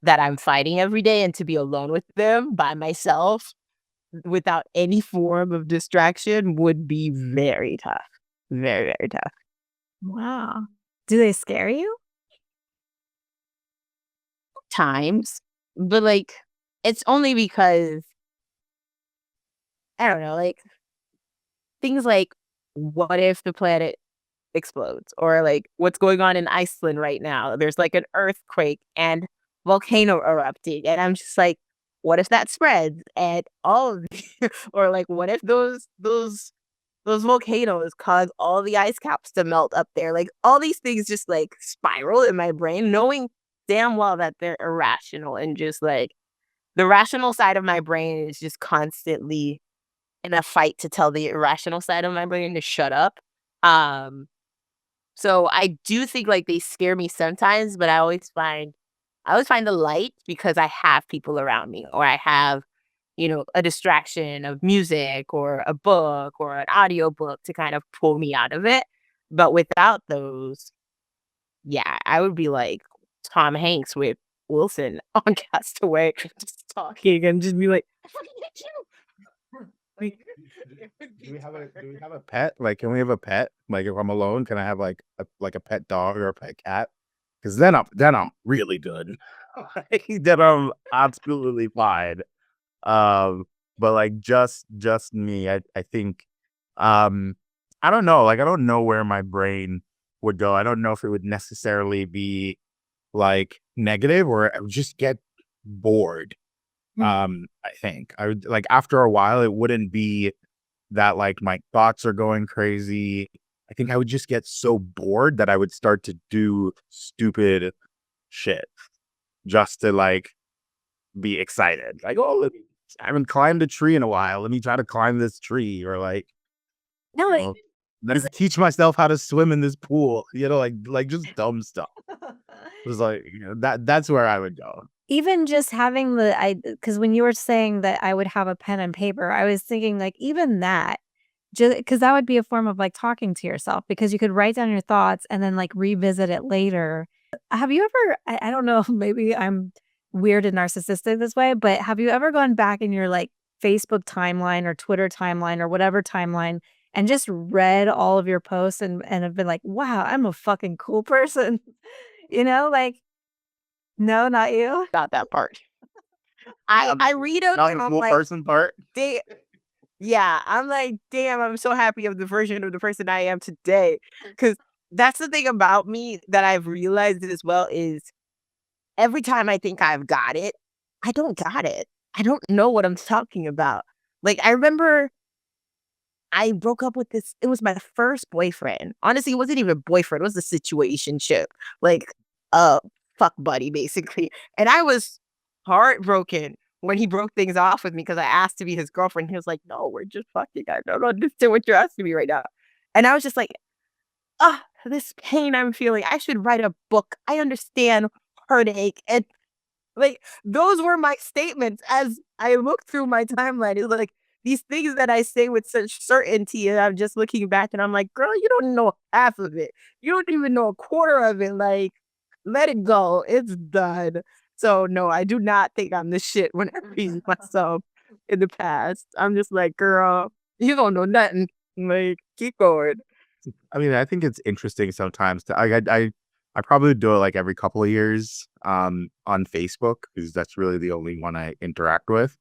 that I'm fighting every day. And to be alone with them by myself without any form of distraction would be very tough. Very, very tough. Wow. Do they scare you? Times. But like, it's only because, I don't know, like things like, what if the planet explodes? Or like what's going on in Iceland right now? There's like an earthquake and volcano erupting. And I'm just like, what if that spreads? And all of or like what if those volcanoes cause all the ice caps to melt up there? Like all these things just like spiral in my brain, knowing damn well that they're irrational, and just like the rational side of my brain is just constantly in a fight to tell the irrational side of my brain to shut up. So I do think like they scare me sometimes, but I always find the light because I have people around me, or I have, a distraction of music or a book or an audio book to kind of pull me out of it. But without those, yeah, I would be like Tom Hanks with Wilson on Castaway, just talking and just be like, I fucking hate you. Like, Do we have a pet? Like, can we have a pet? Like, if I'm alone, can I have like a pet dog or a pet cat? Because then I'm really good. Then I'm absolutely fine. But like just me, I think, um, I don't know. Like, I don't know where my brain would go. I don't know if it would necessarily be like negative, or I would just get bored. I think I would, like, after a while, it wouldn't be that like my thoughts are going crazy. I think I would just get so bored that I would start to do stupid shit just to like be excited. Like, oh, I haven't climbed a tree in a while. Let me try to climb this tree, or like, no, you know, let me teach myself how to swim in this pool. Like just dumb stuff. It was like, that's where I would go. Even just having because when you were saying that I would have a pen and paper, I was thinking like even that, just because that would be a form of like talking to yourself, because you could write down your thoughts and then like revisit it later. Have you ever, I don't know, maybe I'm weird and narcissistic this way, but have you ever gone back in your like Facebook timeline or Twitter timeline or whatever timeline and just read all of your posts and have been like, wow, I'm a fucking cool person? Like, no, not you. not that part. I read them. Not the I'm cool like, person part. yeah, I'm like, damn, I'm so happy of the version of the person I am today. Because that's the thing about me that I've realized as well is every time I think I've got it, I don't got it. I don't know what I'm talking about. Like, I remember I broke up with this, it was my first boyfriend. Honestly, it wasn't even a boyfriend, it was a situationship. Like, a fuck buddy, basically. And I was heartbroken when he broke things off with me because I asked to be his girlfriend. He was like, no, we're just fucking. I don't understand what you're asking me right now. And I was just like, this pain I'm feeling. I should write a book. I understand heartache. And like, those were my statements as I looked through my timeline. It's like these things that I say with such certainty, and I'm just looking back and I'm like, girl, you don't know half of it. You don't even know a quarter of it. Like, let it go. It's done. So no, I do not think I'm the shit when I read myself in the past. I'm just like, girl, you don't know nothing. Like, keep going. I mean, I think it's interesting sometimes I probably do it like every couple of years on Facebook, because that's really the only one I interact with,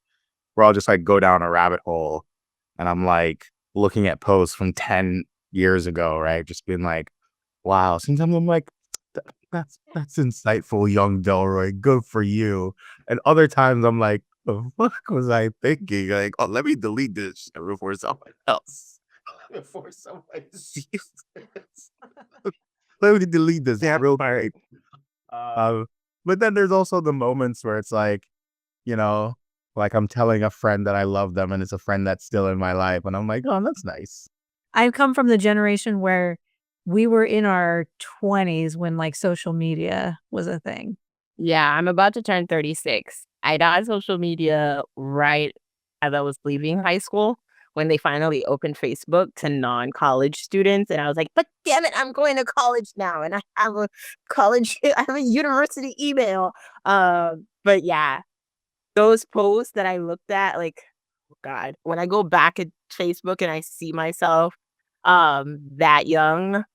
where I'll just like go down a rabbit hole and I'm like looking at posts from 10 years ago, right? Just being like, wow. Sometimes I'm like, that's insightful, young Delroy. Good for you. And other times I'm like, the fuck was I thinking? Like, oh, let me delete this before someone else. Before someone sees this. Let me delete this. Yeah, real right. But then there's also the moments where it's like, you know, like I'm telling a friend that I love them and it's a friend that's still in my life. And I'm like, oh, that's nice. I come from the generation where we were in our 20s when like social media was a thing. Yeah, I'm about to turn 36. I got on social media right as I was leaving high school when they finally opened Facebook to non-college students. And I was like, but damn it, I'm going to college now. And I have a I have a university email. But yeah, those posts that I looked at, like, oh God, when I go back at Facebook and I see myself that young,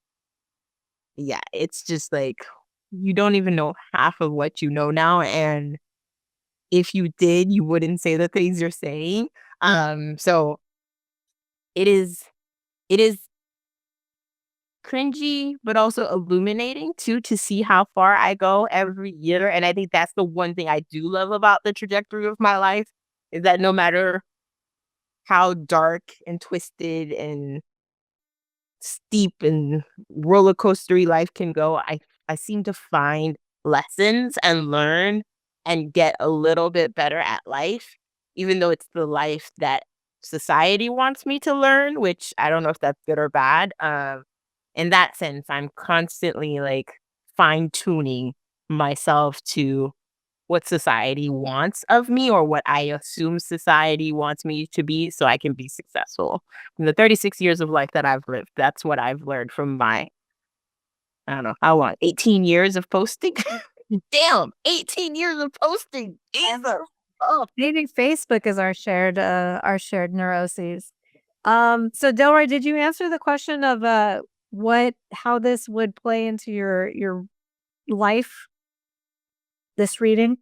yeah, it's just like you don't even know half of what you know now. And if you did, you wouldn't say the things you're saying. So it is cringy, but also illuminating too, to see how far I go every year. And I think that's the one thing I do love about the trajectory of my life, is that no matter how dark and twisted and steep and roller coastery life can go, I seem to find lessons and learn and get a little bit better at life, even though it's the life that society wants me to learn, which I don't know if that's good or bad. In that sense, I'm constantly like fine tuning myself to what society wants of me or what I assume society wants me to be so I can be successful. In the 36 years of life that I've lived, that's what I've learned from my, I don't know, how long, 18 years of posting? Damn, 18 years of posting. Jesus. Oh, Maybe Facebook is our shared neuroses. So Delroy, did you answer the question of how this would play into your life, this reading?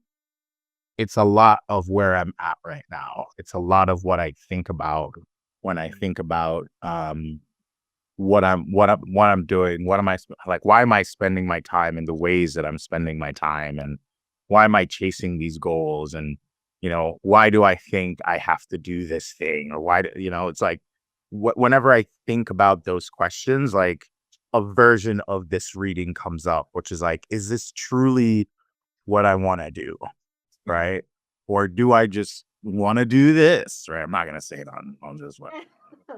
It's a lot of where I'm at right now. It's a lot of what I think about when I think about what I'm doing. What am I like? Why am I spending my time in the ways that I'm spending my time, and why am I chasing these goals? And why do I think I have to do this thing, or it's like whenever I think about those questions, like a version of this reading comes up, which is like, is this truly what I want to do? Right? Or do I just want to do this? Right? I'm not going to say it on this one.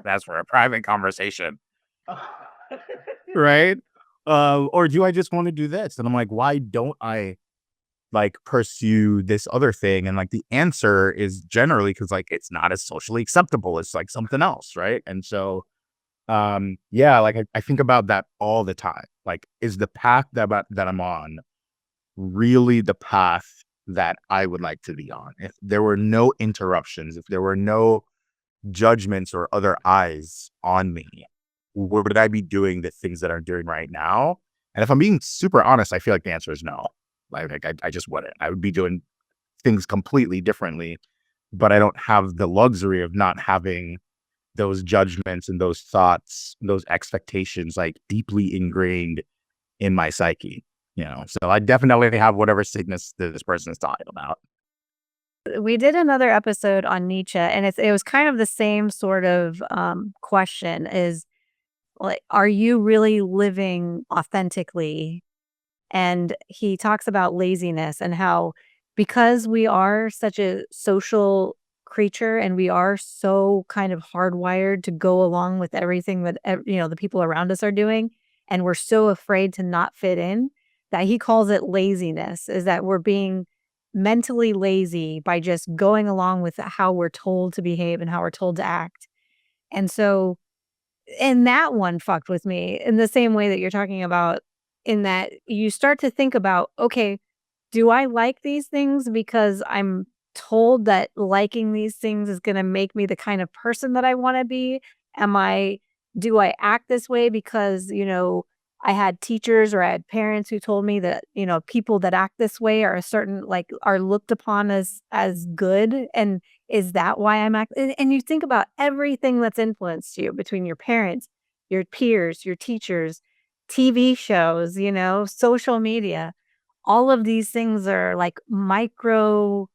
That's for a private conversation. Right? Or do I just want to do this? And I'm like, why don't I like pursue this other thing? And like the answer is generally because like it's not as socially acceptable as like something else. Right. And so yeah, like I think about that all the time. Like, is the path that I'm on really the path that I would like to be on? If there were no interruptions, if there were no judgments or other eyes on me, would I be doing the things that I'm doing right now? And if I'm being super honest, I feel like the answer is no. Like I just wouldn't. I would be doing things completely differently, but I don't have the luxury of not having those judgments and those thoughts, those expectations like deeply ingrained in my psyche. So I definitely have whatever sickness that this person is talking about. We did another episode on Nietzsche, and it was kind of the same sort of question: is like, are you really living authentically? And he talks about laziness and how, because we are such a social creature and we are so kind of hardwired to go along with everything that the people around us are doing, and we're so afraid to not fit in, that he calls it laziness, is that we're being mentally lazy by just going along with how we're told to behave and how we're told to act. And so, and that one fucked with me in the same way that you're talking about, in that you start to think about, okay, do I like these things because I'm told that liking these things is gonna make me the kind of person that I wanna be? Do I act this way because, I had teachers or I had parents who told me that, people that act this way are a certain, like, are looked upon as good, and is that why I'm and you think about everything that's influenced you between your parents, your peers, your teachers, TV shows, social media. All of these things are like micro,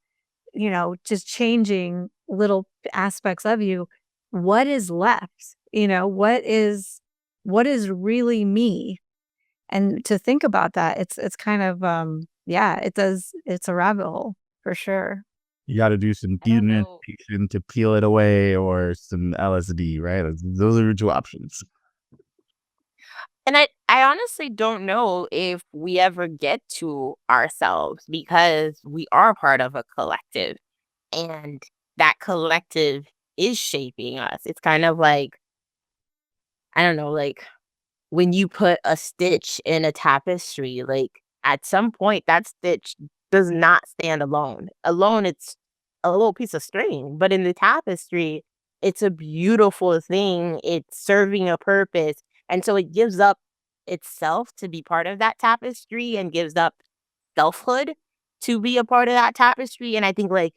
just changing little aspects of you. What is left? What is really me? And to think about that, it's kind of yeah, it's a rabbit hole for sure. You got to do some I don't demon know. to peel it away, or some LSD, right? Those are your two options. And I honestly don't know if we ever get to ourselves because we are part of a collective, and that collective is shaping us. It's kind of like, I don't know, like when you put a stitch in a tapestry, like at some point that stitch does not stand alone. Alone, it's a little piece of string, but in the tapestry, it's a beautiful thing. It's serving a purpose. And so it gives up itself to be part of that tapestry and gives up selfhood to be a part of that tapestry. And I think like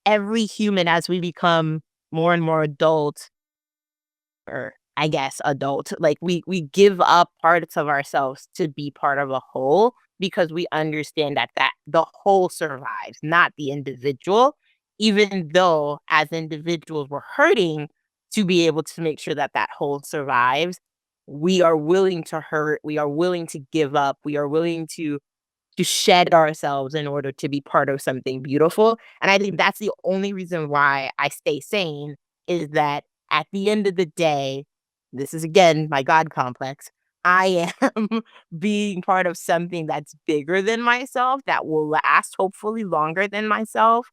every human, as we become more and more adult, or I guess adult, like we give up parts of ourselves to be part of a whole because we understand that the whole survives, not the individual, even though as individuals we're hurting to be able to make sure that that whole survives. We are willing to hurt, we are willing to give up, we are willing to shed ourselves in order to be part of something beautiful. And I think that's the only reason why I stay sane is that at the end of the day, this is again my God complex. I am being part of something that's bigger than myself, that will last hopefully longer than myself.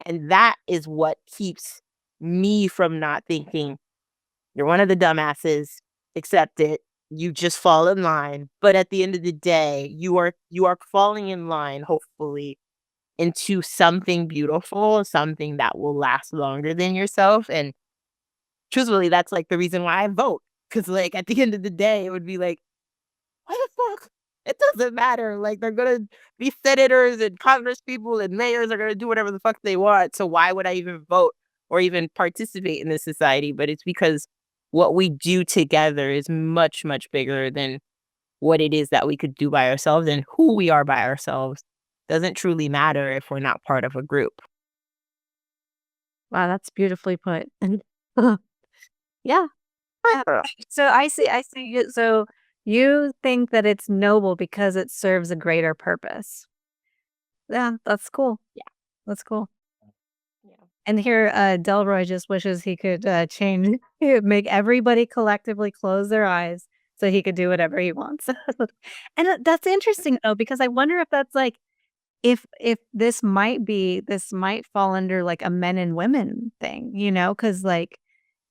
And that is what keeps me from not thinking, you're one of the dumbasses, accept it. You just fall in line. But at the end of the day, you are falling in line, hopefully, into something beautiful, something that will last longer than yourself. And truthfully, that's like the reason why I vote. Cause like at the end of the day, it would be like, why the fuck? It doesn't matter. Like they're gonna be senators and Congress people and mayors are gonna do whatever the fuck they want. So why would I even vote or even participate in this society? But it's because what we do together is much, much bigger than what it is that we could do by ourselves, and who we are by ourselves doesn't truly matter if we're not part of a group. Wow, that's beautifully put. And Yeah. yeah. So I see you. So you think that it's noble because it serves a greater purpose. Yeah, that's cool. Yeah. That's cool. Yeah. And here, Delroy just wishes he could change, he would make everybody collectively close their eyes so he could do whatever he wants. And that's interesting though, because I wonder if that's like, if this might fall under like a men and women thing, because like,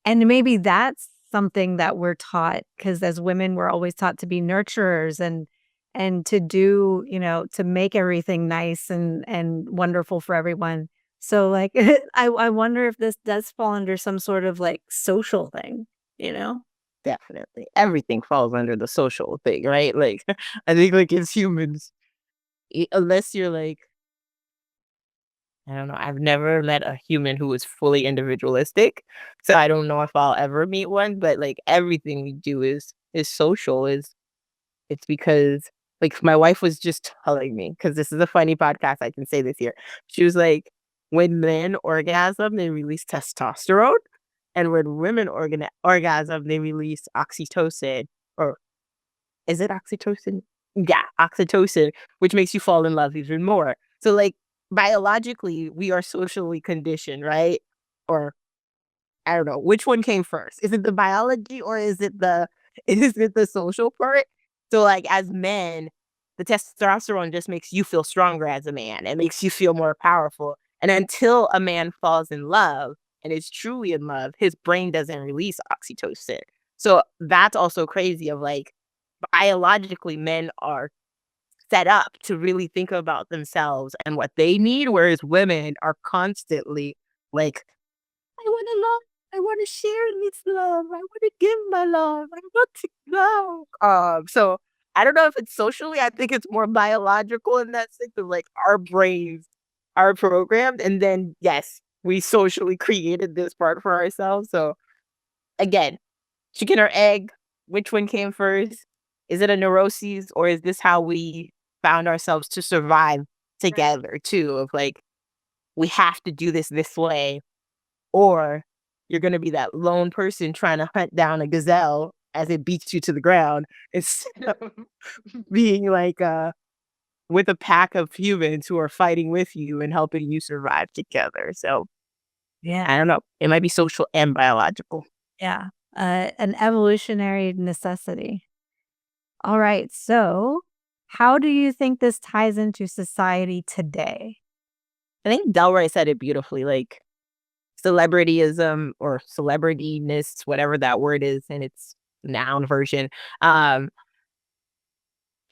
and maybe that's something that we're taught, because as women, we're always taught to be nurturers and to do, to make everything nice and wonderful for everyone. So like, I wonder if this does fall under some sort of like social thing, you know? Definitely. Everything falls under the social thing, right? Like, I think, like, as humans, unless you're like, I don't know, I've never met a human who is fully individualistic. So I don't know if I'll ever meet one, but like everything we do is social, it's because like my wife was just telling me, because this is a funny podcast, I can say this here. She was like, when men orgasm, they release testosterone. And when women orgasm, they release oxytocin. Or is it oxytocin? Yeah, oxytocin, which makes you fall in love even more. So like biologically, we are socially conditioned, right? Or I don't know, which one came first? Is it the biology or is it the social part? So like as men, the testosterone just makes you feel stronger as a man. It makes you feel more powerful. And until a man falls in love and is truly in love, his brain doesn't release oxytocin. So that's also crazy of like biologically men are set up to really think about themselves and what they need, whereas women are constantly like, I want to love. I want to share this love. I want to give my love. I want to love. So I don't know if it's socially. I think it's more biological in that sense of like our brains are programmed, and then yes, we socially created this part for ourselves. So again, chicken or egg, which one came first? Is it a neuroses, or is this how we found ourselves to survive together too? Of like we have to do this way, or you're gonna be that lone person trying to hunt down a gazelle as it beats you to the ground instead of being like, with a pack of humans who are fighting with you and helping you survive together. So, yeah, I don't know. It might be social and biological. Yeah. An evolutionary necessity. All right. So, how do you think this ties into society today? I think Delroy said it beautifully, like celebrityism or celebrityness, whatever that word is in its noun version. Um,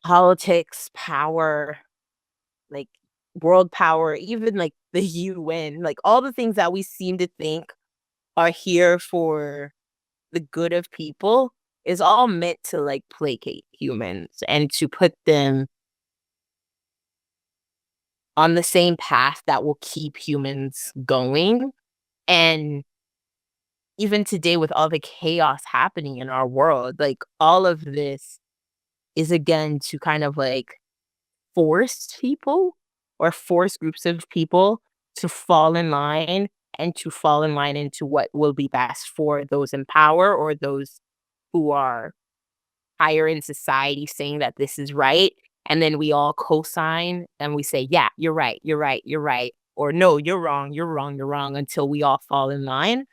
Politics, power, like world power, even like the UN, like all the things that we seem to think are here for the good of people is all meant to like placate humans and to put them on the same path that will keep humans going. And even today, with all the chaos happening in our world, like all of this is again to kind of like force people or force groups of people to fall in line and to fall in line into what will be best for those in power or those who are higher in society saying that this is right. And then we all co-sign and we say, yeah, you're right, you're right, you're right. Or no, you're wrong, you're wrong, you're wrong until we all fall in line.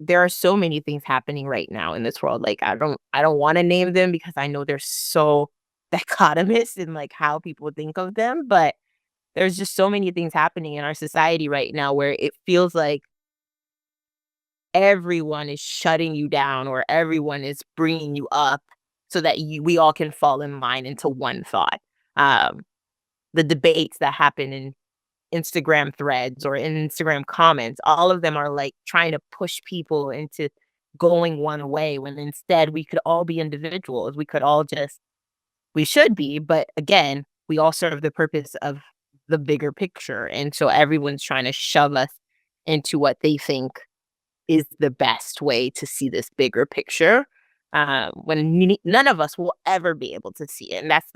There are so many things happening right now in this world. Like I don't want to name them because I know they're so dichotomous in like how people think of them, but there's just so many things happening in our society right now where it feels like everyone is shutting you down or everyone is bringing you up so that we all can fall in line into one thought. Um, the debates that happen in Instagram threads or in Instagram comments, all of them are like trying to push people into going one way when instead we could all be individuals. We could all just, we should be, but again, we all serve the purpose of the bigger picture. And so everyone's trying to shove us into what they think is the best way to see this bigger picture, when none of us will ever be able to see it. And that's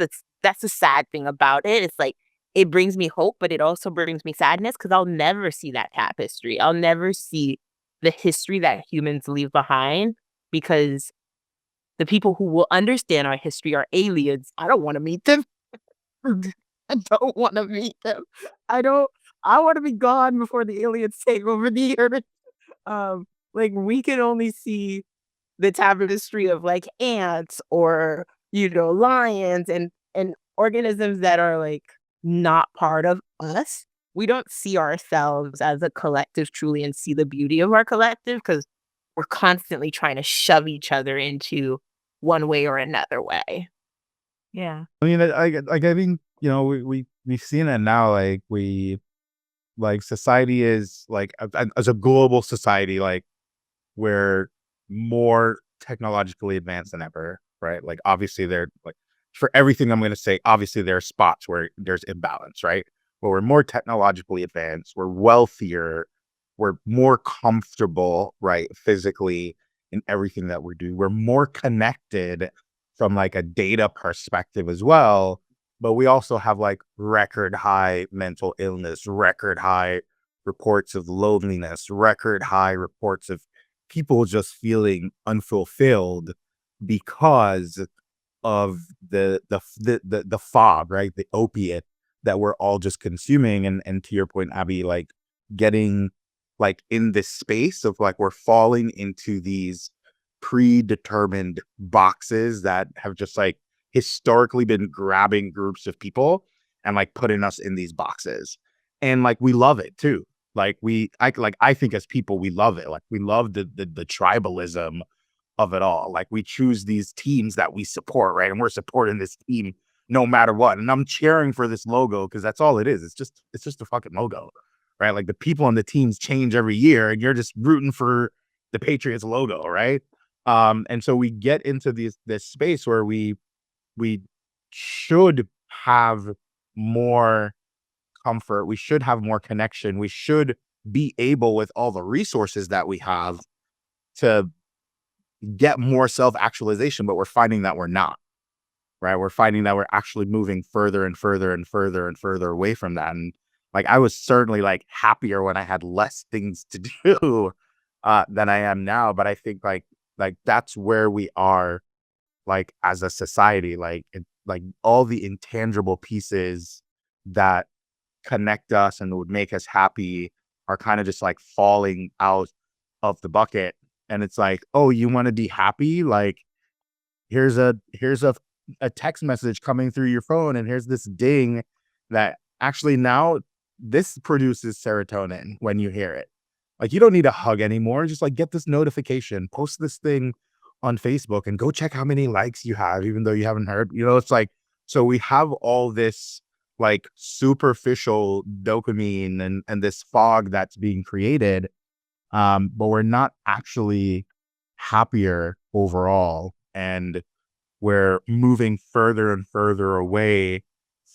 the sad thing about it. It's like it brings me hope, but it also brings me sadness because I'll never see that tapestry. I'll never see the history that humans leave behind because the people who will understand our history are aliens. I don't want to meet them. I don't want to meet them. I don't. I want to be gone before the aliens take over the earth. Um, like we can only see the tapestry of like ants or lions and organisms that are like not part of us. We don't see ourselves as a collective truly and see the beauty of our collective because we're constantly trying to shove each other into one way or another way. Yeah. I mean, I think we've seen it now. Like society is like as a global society, like we're more technologically advanced than ever, right? Like obviously there like for everything I'm going to say, obviously there are spots where there's imbalance, right? But we're more technologically advanced, we're wealthier, we're more comfortable, right? Physically in everything that we're doing. We're more connected from like a data perspective as well. But we also have like record high mental illness, record high reports of loneliness, record high reports of people just feeling unfulfilled because of the fog, right? The opiate that we're all just consuming. And to your point, Abby, like getting like in this space of like we're falling into these predetermined boxes that have just like historically been grabbing groups of people and like putting us in these boxes. And like we love it too. I think as people we love it. Like we love the tribalism of it all. Like we choose these teams that we support, right? And we're supporting this team no matter what. And I'm cheering for this logo because that's all it is. It's just a fucking logo, right? Like the people on the teams change every year, and you're just rooting for the Patriots logo, right? And so we get into this space where we should have more comfort. We should have more connection. We should be able, with all the resources that we have, to get more self-actualization, but we're finding that we're not, right? We're finding that we're actually moving further and further and further and further away from that. And like, I was certainly like happier when I had less things to do than I am now. But I think like that's where we are, like as a society, like all the intangible pieces that connect us and would make us happy are kind of just like falling out of the bucket. And it's like, oh, you want to be happy? Like here's a text message coming through your phone, and here's this ding that actually now this produces serotonin when you hear it. Like you don't need a hug anymore. Just like get this notification, post this thing on Facebook and go check how many likes you have, even though you haven't heard. It's like, so we have all this like superficial dopamine and this fog that's being created. But we're not actually happier overall. And we're moving further and further away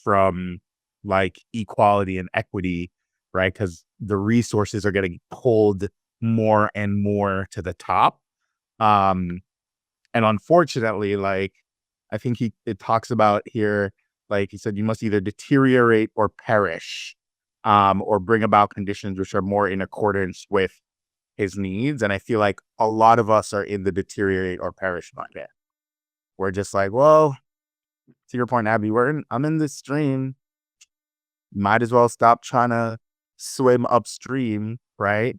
from like equality and equity, right? Because the resources are getting pulled more and more to the top. And unfortunately, like I think it talks about here, like he said, you must either deteriorate or perish, or bring about conditions which are more in accordance with his needs. And I feel like a lot of us are in the deteriorate or perish bucket. We're just like, well, to your point, Abby, I'm in this stream. Might as well stop trying to swim upstream, right?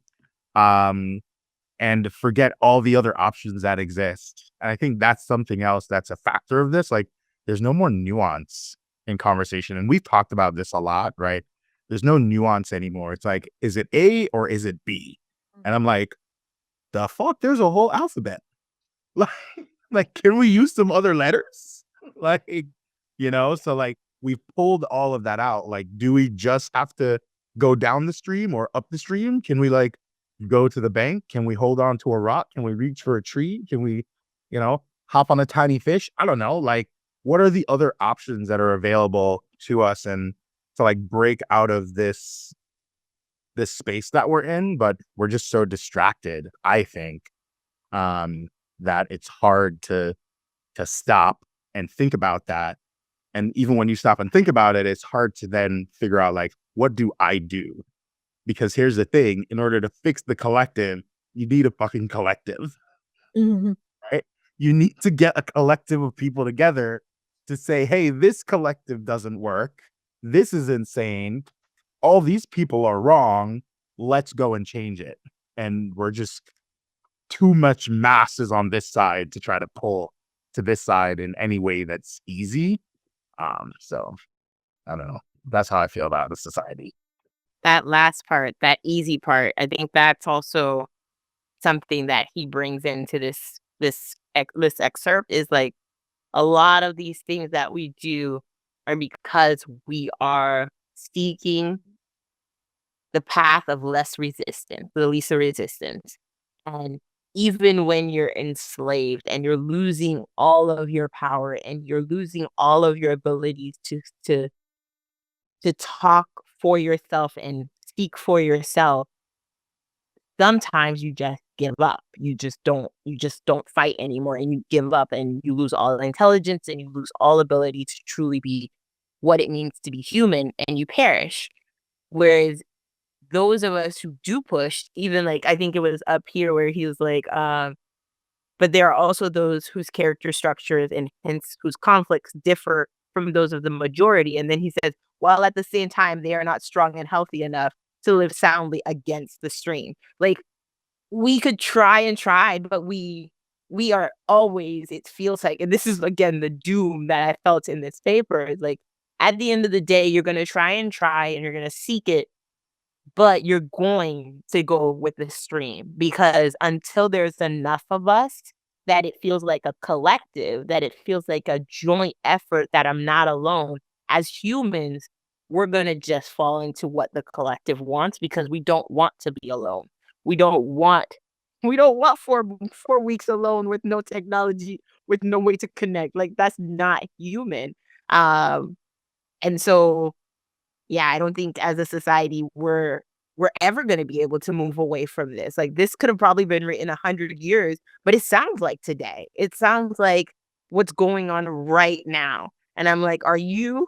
and forget all the other options that exist. And I think that's something else that's a factor of this. Like, there's no more nuance in conversation. And we've talked about this a lot, right? There's no nuance anymore. It's like, is it A or is it B? And I'm like, the fuck? There's a whole alphabet. Like, can we use some other letters? Like, so like we've pulled all of that out. Like, do we just have to go down the stream or up the stream? Can we like go to the bank? Can we hold on to a rock? Can we reach for a tree? Can we, hop on a tiny fish? I don't know. Like, what are the other options that are available to us and to like break out of this space that we're in? But we're just so distracted, I think, that it's hard to stop and think about that. And even when you stop and think about it, it's hard to then figure out like, what do I do? Because here's the thing, in order to fix the collective, you need a fucking collective, Mhm. right? You need to get a collective of people together to say, hey, this collective doesn't work. This is insane. All these people are wrong. Let's go and change it. And we're just too much masses on this side to try to pull to this side in any way that's easy. So I don't know. That's how I feel about the society. That last part, that easy part, I think that's also something that he brings into this excerpt is like a lot of these things that we do are because we are seeking the path of less resistance, the least resistance. And even when you're enslaved and you're losing all of your power and you're losing all of your abilities to talk for yourself and speak for yourself, sometimes you just give up. You just don't fight anymore and you give up and you lose all intelligence and you lose all ability to truly be what it means to be human and you perish. Whereas those of us who do push, even like I think it was up here where he was like, but there are also those whose character structures and hence whose conflicts differ from those of the majority. And then he says, while at the same time, they are not strong and healthy enough to live soundly against the stream. Like we could try and try, but we are always, it feels like, and this is again the doom that I felt in this paper, is like at the end of the day, you're gonna try and you're gonna seek it, but you're going to go with the stream because until there's enough of us that it feels like a collective, that it feels like a joint effort, that I'm not alone, as humans, we're going to just fall into what the collective wants because we don't want to be alone. We don't want four weeks alone with no technology, with no way to connect. Like that's not human. Um and so yeah, I don't think as a society we're ever gonna be able to move away from this. Like this could have probably been written 100 years, but it sounds like today. It sounds like what's going on right now. And I'm like, are you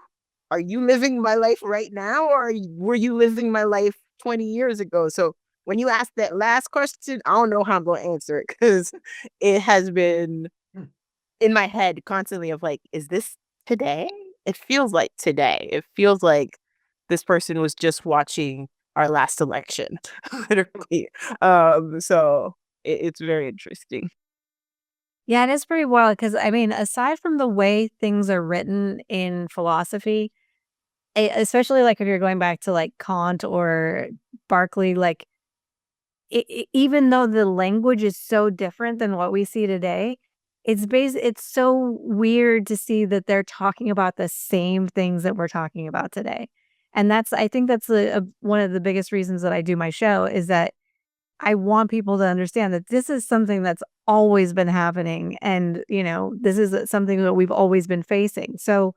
living my life right now, or were you living my life 20 years ago? So when you ask that last question, I don't know how I'm gonna answer it because it has been in my head constantly of like, is this today? It feels like today. It feels like this person was just watching our last election, literally. So it's very interesting. Yeah, it is pretty wild because I mean, aside from the way things are written in philosophy, especially like if you're going back to like Kant or Berkeley, like even though the language is so different than what we see today, it's so weird to see that they're talking about the same things that we're talking about today. And I think that's one of the biggest reasons that I do my show is that I want people to understand that this is something that's always been happening. And, this is something that we've always been facing. So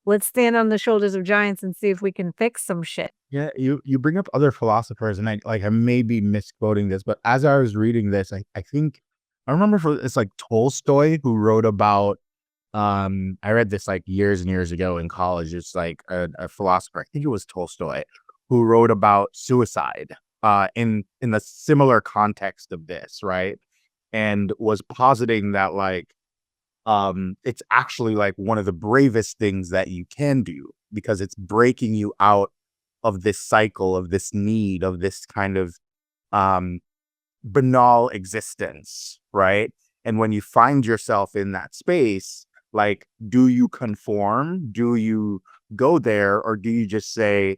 let's stand on the shoulders of giants and see if we can fix some shit. Yeah, you bring up other philosophers, and I may be misquoting this, but as I was reading this, I think I remember it's like Tolstoy who wrote about. I read this like years and years ago in college. It's like a philosopher, I think it was Tolstoy, who wrote about suicide. In the similar context of this, right, and was positing that like it's actually like one of the bravest things that you can do because it's breaking you out of this cycle of this need of this kind of um banal existence, right? And when you find yourself in that space, like, do you conform? Do you go there, or do you just say,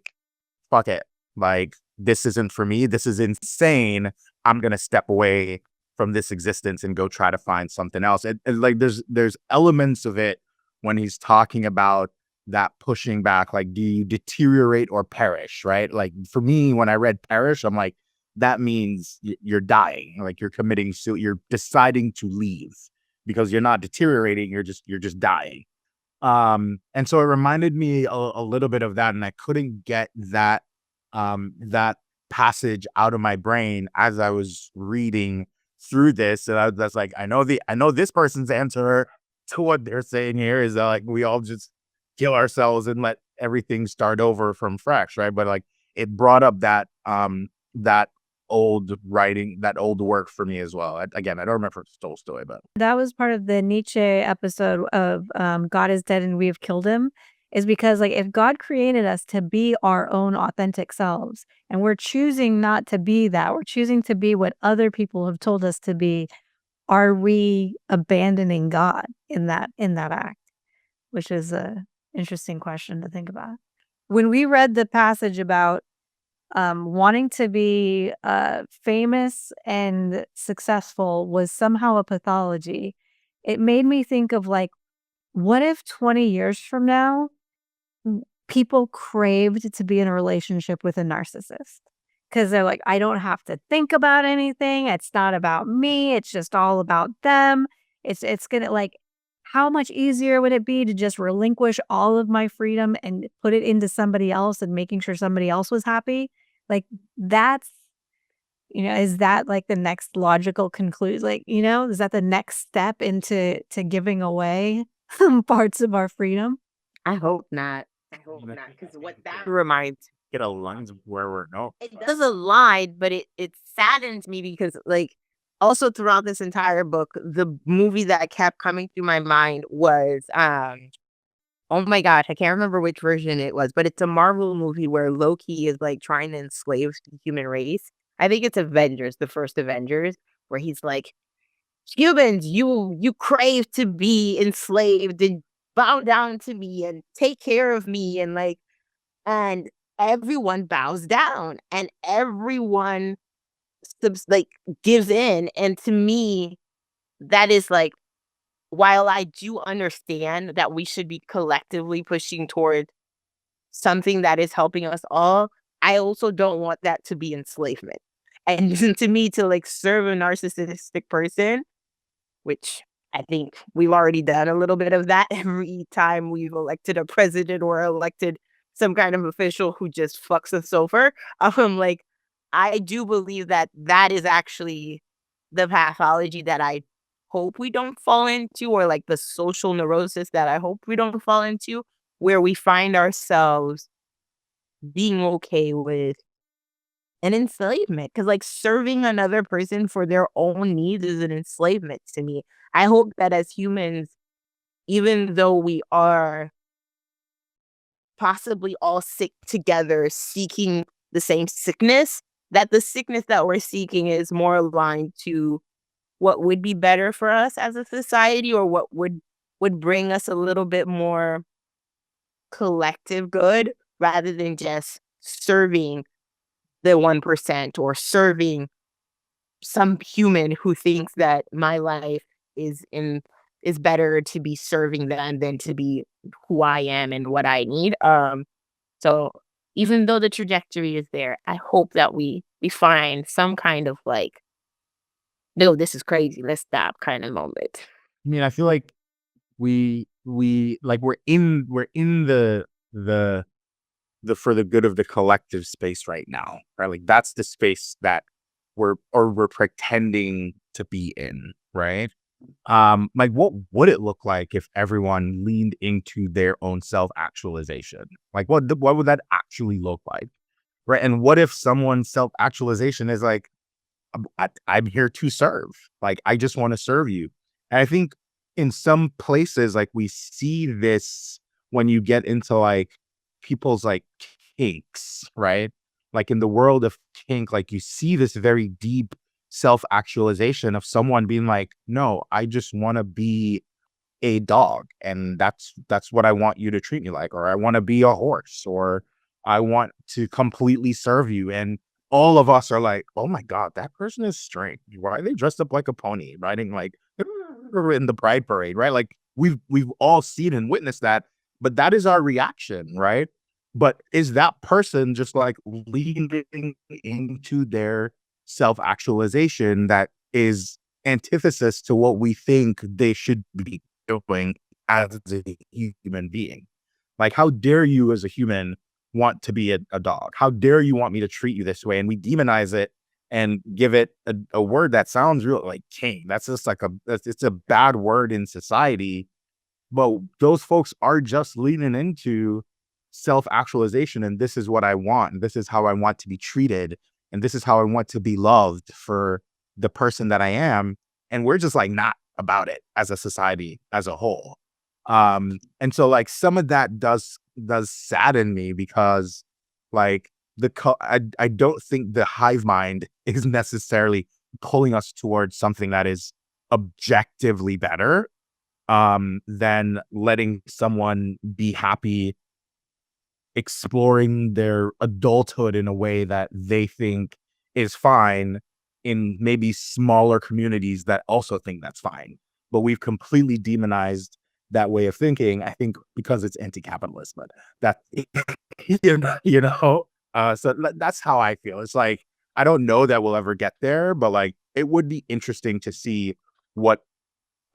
fuck it, like, this isn't for me, this is insane, I'm gonna step away from this existence and go try to find something else? And like, there's elements of it when he's talking about that pushing back, like, do you deteriorate or perish, right? Like, for me, when I read perish, I'm like, that means you're dying, like, you're you're deciding to leave, because you're not deteriorating, you're just dying. And so it reminded me a little bit of that, and I couldn't get that passage out of my brain as I was reading through this. And I was like, I know this person's answer to what they're saying here is that, like, we all just kill ourselves and let everything start over from fresh, right? But like, it brought up that old writing, that old work for me as well. Again, I don't remember if it's Tolstoy, but That was part of the Nietzsche episode of God is dead and we have killed him, is because, like, if God created us to be our own authentic selves and we're choosing not to be that, we're choosing to be what other people have told us to be, are we abandoning God in that act? Which is a interesting question to think about. When we read the passage about wanting to be famous and successful was somehow a pathology, it made me think of, like, what if 20 years from now, people craved to be in a relationship with a narcissist? Because they're like, I don't have to think about anything. It's not about me. It's just all about them. It's gonna, like, how much easier would it be to just relinquish all of my freedom and put it into somebody else and making sure somebody else was happy? Like, that's, is that, like, the next logical conclusion? Like, is that the next step into giving away parts of our freedom? I hope not. I hope not, because what that reminds get a lines of where we're no. it doesn't lie, but it saddens me because, like, also throughout this entire book, the movie that kept coming through my mind was oh my gosh, I can't remember which version it was, but it's a Marvel movie where Loki is like trying to enslave the human race. I think it's Avengers, the first Avengers, where he's like, humans, you crave to be enslaved and bow down to me and take care of me, and like, and everyone bows down and everyone like gives in. And to me, that is like, while I do understand that we should be collectively pushing toward something that is helping us all, I also don't want that to be enslavement. And to me, to like serve a narcissistic person, which I think we've already done a little bit of that every time we've elected a president or elected some kind of official who just fucks us over. Like, I do believe that that is actually the pathology that I hope we don't fall into, or like the social neurosis that I hope we don't fall into, where we find ourselves being okay with an enslavement. Because like, serving another person for their own needs is an enslavement to me. I hope that as humans, even though we are possibly all sick together seeking the same sickness, that the sickness that we're seeking is more aligned to what would be better for us as a society, or what would bring us a little bit more collective good, rather than just serving the 1% or serving some human who thinks that my life is better to be serving them than to be who I am and what I need. So even though the trajectory is there, I hope that we find some kind of like, no, this is crazy, let's stop kind of moment. I mean, I feel like we like we're in the for the good of the collective space right now, right? Like, that's the space that we're pretending to be in, right? Like, what would it look like if everyone leaned into their own self-actualization? Like, what would that actually look like, right? And what if someone's self-actualization is like, I'm here to serve. Like, I just want to serve you. And I think in some places, like, we see this when you get into like people's like kinks, right? Like, in the world of kink, like, you see this very deep self-actualization of someone being like, no, I just want to be a dog, and that's what I want you to treat me like, or I want to be a horse, or I want to completely serve you. And all of us are like, oh my God, that person is strange. Why are they dressed up like a pony riding like in the pride parade, right? Like we've all seen and witnessed that, but that is our reaction, right? But is that person just like leaning into their self-actualization that is antithesis to what we think they should be doing as a human being? Like, how dare you as a human want to be a dog? How dare you want me to treat you this way? And we demonize it and give it a word that sounds real like king. That's just like it's a bad word in society. But those folks are just leaning into self-actualization, and this is what I want, and this is how I want to be treated, and this is how I want to be loved for the person that I am. And we're just like not about it as a society as a whole. And so like some of that does sadden me, because like I don't think the hive mind is necessarily pulling us towards something that is objectively better than letting someone be happy exploring their adulthood in a way that they think is fine in maybe smaller communities that also think that's fine. But we've completely demonized that way of thinking, I think, because it's anti-capitalist. But that, so that's how I feel. It's like, I don't know that we'll ever get there, but like, it would be interesting to see what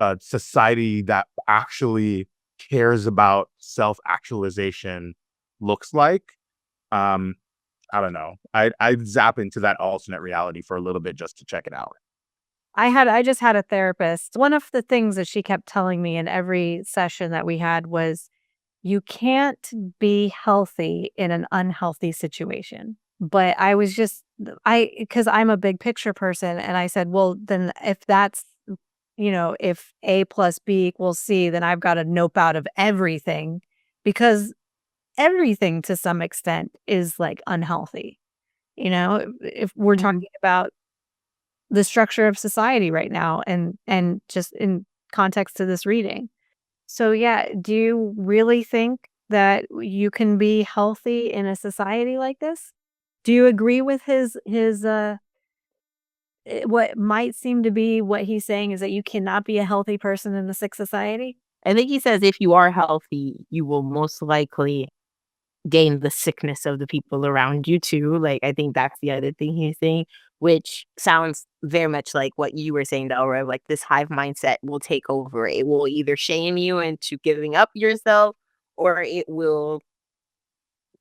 a society that actually cares about self-actualization looks like. I don't know. I'd zap into that alternate reality for a little bit just to check it out. I just had a therapist. One of the things that she kept telling me in every session that we had was, you can't be healthy in an unhealthy situation. But I was just, because I'm a big picture person, and I said, well, then if that's, if A plus B equals C, then I've got to nope out of everything, because everything to some extent is like unhealthy. If we're talking about the structure of society right now, and just in context to this reading. So yeah, do you really think that you can be healthy in a society like this? Do you agree with what might seem to be what he's saying is that you cannot be a healthy person in a sick society? I think he says if you are healthy, you will most likely gain the sickness of the people around you too. Like, I think that's the other thing he's saying, which sounds very much like what you were saying, Delroy. Like, this hive mindset will take over. It will either shame you into giving up yourself, or it will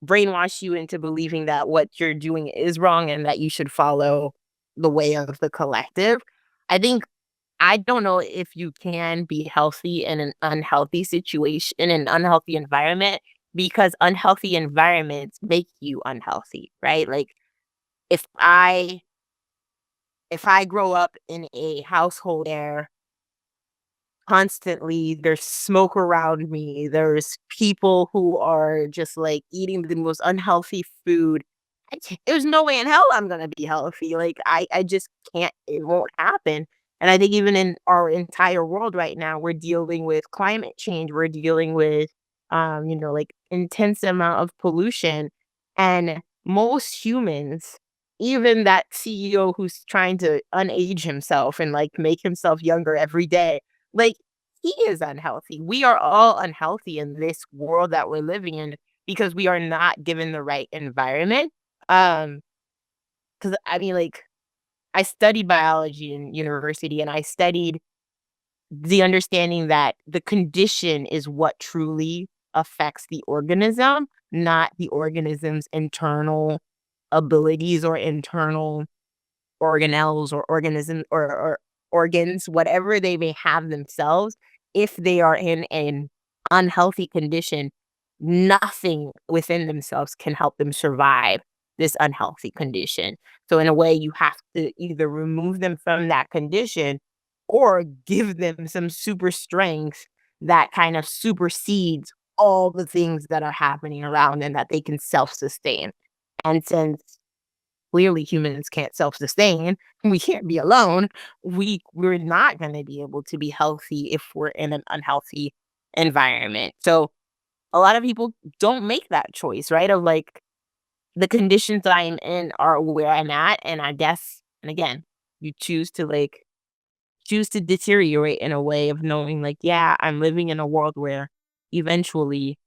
brainwash you into believing that what you're doing is wrong and that you should follow the way of the collective. I don't know if you can be healthy in an unhealthy situation, in an unhealthy environment, because unhealthy environments make you unhealthy, right? Like, if I grow up in a household where constantly there's smoke around me, there's people who are just like eating the most unhealthy food, there's no way in hell I'm gonna be healthy. Like, I just can't, it won't happen. And I think even in our entire world right now, we're dealing with climate change, we're dealing with like intense amount of pollution. And most humans, even that CEO who's trying to unage himself and like make himself younger every day, like, he is unhealthy. We are all unhealthy in this world that we're living in because we are not given the right environment. Um, because I mean, like, I studied biology in university, and I studied the understanding that the condition is what truly affects the organism, not the organism's internal abilities or internal organelles or organism or organs, whatever they may have themselves. If they are in an unhealthy condition, nothing within themselves can help them survive this unhealthy condition. So in a way, you have to either remove them from that condition or give them some super strength that kind of supersedes all the things that are happening around them, that they can self-sustain. And since clearly humans can't self-sustain. We can't be alone. We're not going to be able to be healthy if we're in an unhealthy environment. So a lot of people don't make that choice, right? Of like the conditions I'm in are where I'm at, and I guess, and again, you choose to deteriorate in a way of knowing like, yeah, I'm living in a world where eventually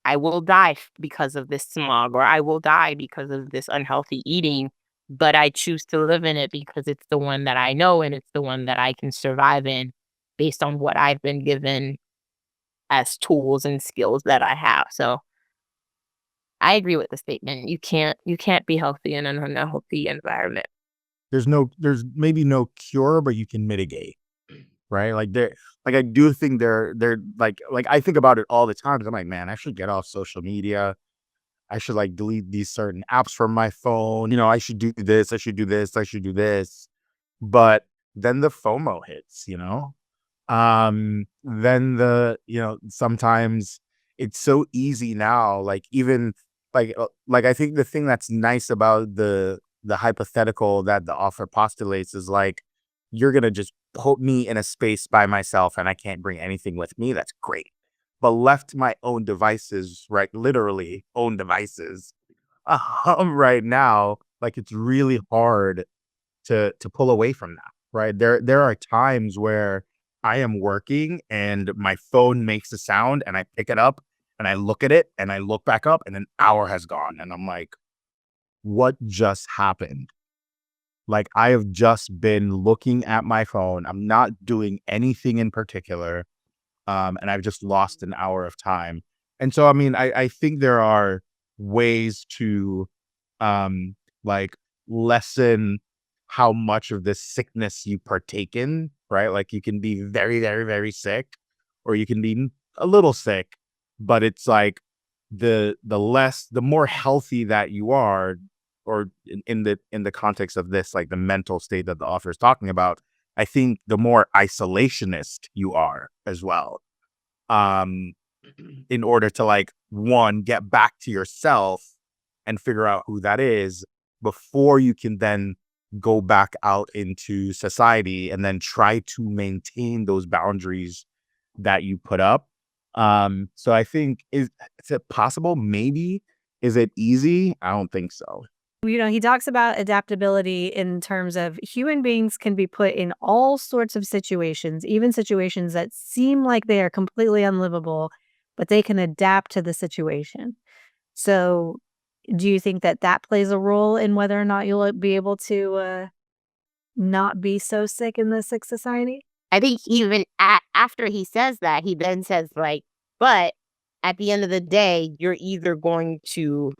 I will die because of this smog, or I will die because of this unhealthy eating, but I choose to live in it because it's the one that I know and it's the one that I can survive in based on what I've been given as tools and skills that I have. So I agree with the statement. You can't be healthy in an unhealthy environment. There's maybe no cure, but you can mitigate, right? Like I do think they're like I think about it all the time. 'Cause I'm like, man, I should get off social media. I should like delete these certain apps from my phone. I should do this. I should do this. I should do this. But then the FOMO hits. Then sometimes it's so easy now, like even like I think the thing that's nice about the hypothetical that the author postulates is like you're gonna just put me in a space by myself and I can't bring anything with me. That's great. But left to my own devices, right? Literally own devices. Right now, like it's really hard to pull away from that, right? There are times where I am working and my phone makes a sound and I pick it up and I look at it and I look back up and an hour has gone and I'm like, what just happened? Like I have just been looking at my phone. I'm not doing anything in particular. And I've just lost an hour of time. And so, I mean, I think there are ways to like lessen how much of this sickness you partake in, right? Like you can be very, very, very sick, or you can be a little sick, but it's like the more healthy that you are, or in the context of this, like the mental state that the author is talking about, I think the more isolationist you are as well. Um, in order to like one, get back to yourself and figure out who that is before you can then go back out into society and then try to maintain those boundaries that you put up. So I think is it possible? Maybe. Is it easy? I don't think so. He talks about adaptability in terms of human beings can be put in all sorts of situations, even situations that seem like they are completely unlivable, but they can adapt to the situation. So, do you think that that plays a role in whether or not you'll be able to not be so sick in this sick society? I think even after he says that, he then says like, but at the end of the day, you're either going to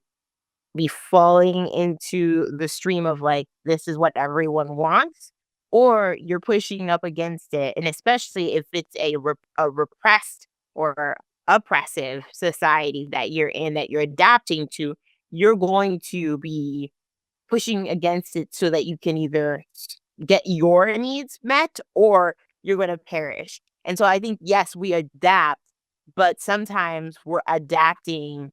be falling into the stream of like, this is what everyone wants, or you're pushing up against it. And especially if it's a repressed or oppressive society that you're in, that you're adapting to, you're going to be pushing against it so that you can either get your needs met or you're going to perish. And so I think, yes, we adapt, but sometimes we're adapting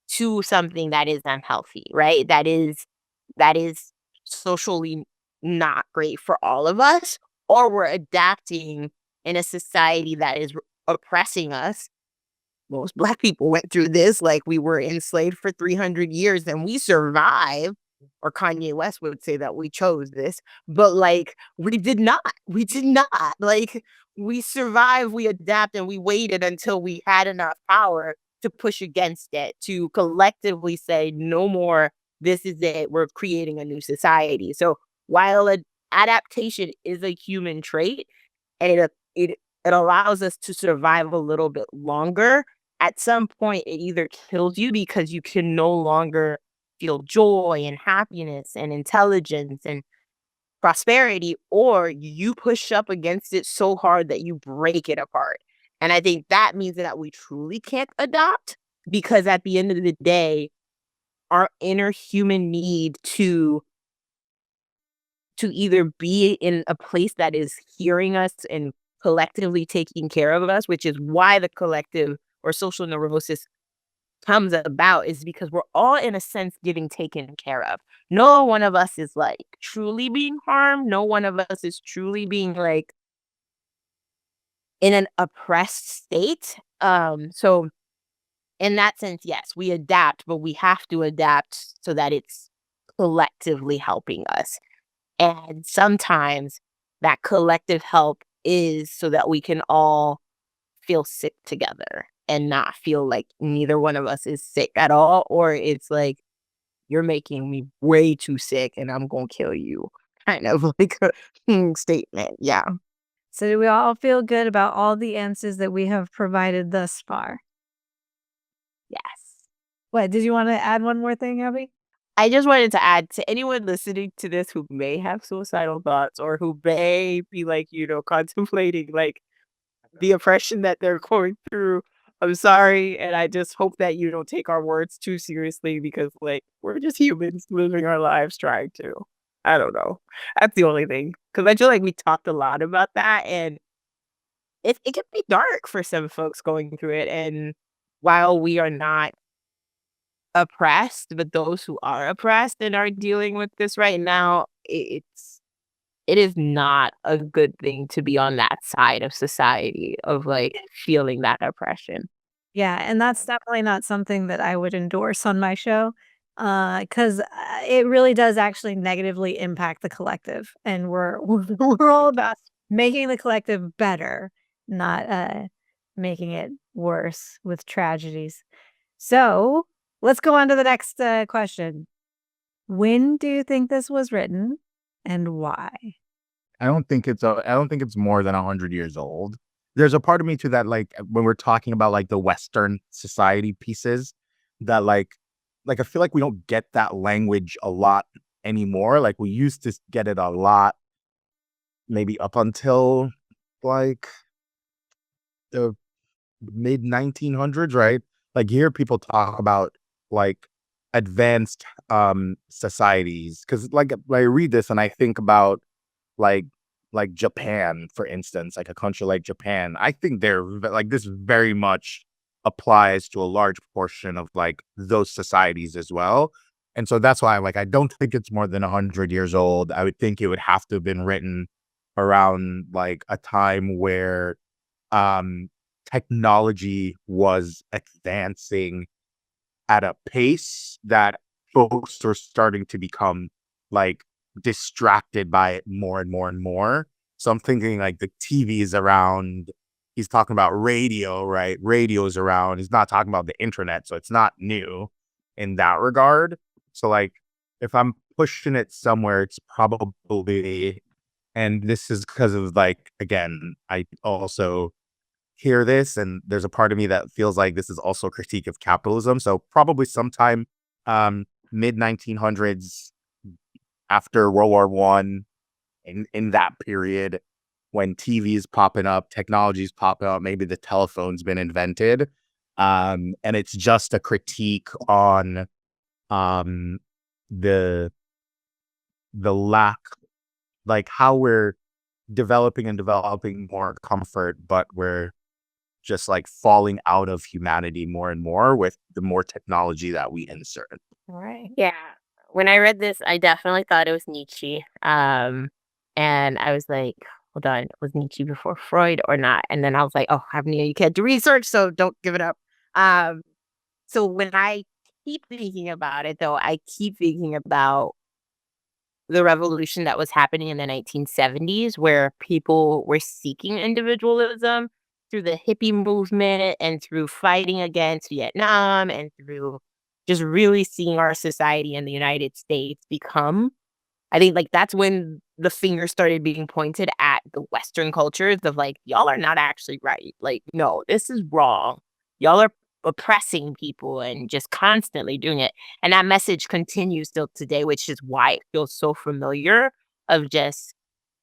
to something that is unhealthy, right? That is socially not great for all of us, or we're adapting in a society that is oppressing us. Most Black people went through this, like we were enslaved for 300 years and we survived. Or Kanye West would say that we chose this, but like we did not. We did not. Like we survived, we adapt, and we waited until we had enough power to push against it, to collectively say, no more, this is it, we're creating a new society. So while adaptation is a human trait, and it allows us to survive a little bit longer, at some point it either kills you because you can no longer feel joy and happiness and intelligence and prosperity, or you push up against it so hard that you break it apart. And I think that means that we truly can't adopt, because at the end of the day, our inner human need to either be in a place that is hearing us and collectively taking care of us, which is why the collective or social neurosis comes about is because we're all, in a sense, getting taken care of. No one of us is like truly being harmed. No one of us is truly being like in an oppressed state. So in that sense, yes, we adapt, but we have to adapt so that it's collectively helping us. And sometimes that collective help is so that we can all feel sick together and not feel like neither one of us is sick at all, or it's like you're making me way too sick and I'm gonna kill you kind of like a statement. Yeah. So do we all feel good about all the answers that we have provided thus far? Yes. What, did you want to add one more thing, Abby? I just wanted to add to anyone listening to this who may have suicidal thoughts or who may be like, contemplating like the oppression that they're going through. I'm sorry, and I just hope that you don't take our words too seriously because, like, we're just humans living our lives trying to. I don't know. That's the only thing. Because I feel like we talked a lot about that, and it can be dark for some folks going through it. And while we are not oppressed, but those who are oppressed and are dealing with this right now, it is not a good thing to be on that side of society of like feeling that oppression. Yeah, and that's definitely not something that I would endorse on my show, because it really does actually negatively impact the collective, and we're all about making the collective better, not, making it worse with tragedies. So, let's go on to the next, question. When do you think this was written, and why? I don't think it's more than 100 years old. There's a part of me too that like when we're talking about like the Western society pieces that like I feel like we don't get that language a lot anymore. Like we used to get it a lot, maybe up until like the mid 1900s, right? Like you hear people talk about like advanced societies because like I read this and I think about like Japan, for instance, like a country like Japan. I think like this very much applies to a large portion of like those societies as well. And so that's why like I don't think it's more than 100 years old. I would think it would have to have been written around like a time where um technology was advancing at a pace that folks are starting to become like distracted by it more and more and more. So I'm thinking like the TV is around. He's talking about radio, right? Radio's around. He's not talking about the internet. So it's not new in that regard. So like if I'm pushing it somewhere, it's probably, and this is because of like, again, I also hear this and there's a part of me that feels like this is also a critique of capitalism. So probably sometime mid 1900s after World War One, in that period when TV's popping up, technology's popping up, maybe the telephone's been invented. And it's just a critique on um the lack, like how we're developing more comfort, but we're just like falling out of humanity more and more with the more technology that we insert. Right. Yeah. When I read this, I definitely thought it was Nietzsche. And I was like, hold on, was Nietzsche before Freud or not? And then I was like, oh, Abnia, you can't do research, so don't give it up. Um, so when I keep thinking about it, though, I keep thinking about the revolution that was happening in the 1970s, where people were seeking individualism through the hippie movement and through fighting against Vietnam and through just really seeing our society in the United States become. I think like that's when the finger started being pointed at the Western cultures of like, y'all are not actually right. Like, no, this is wrong. Y'all are oppressing people and just constantly doing it. And that message continues still today, which is why it feels so familiar of just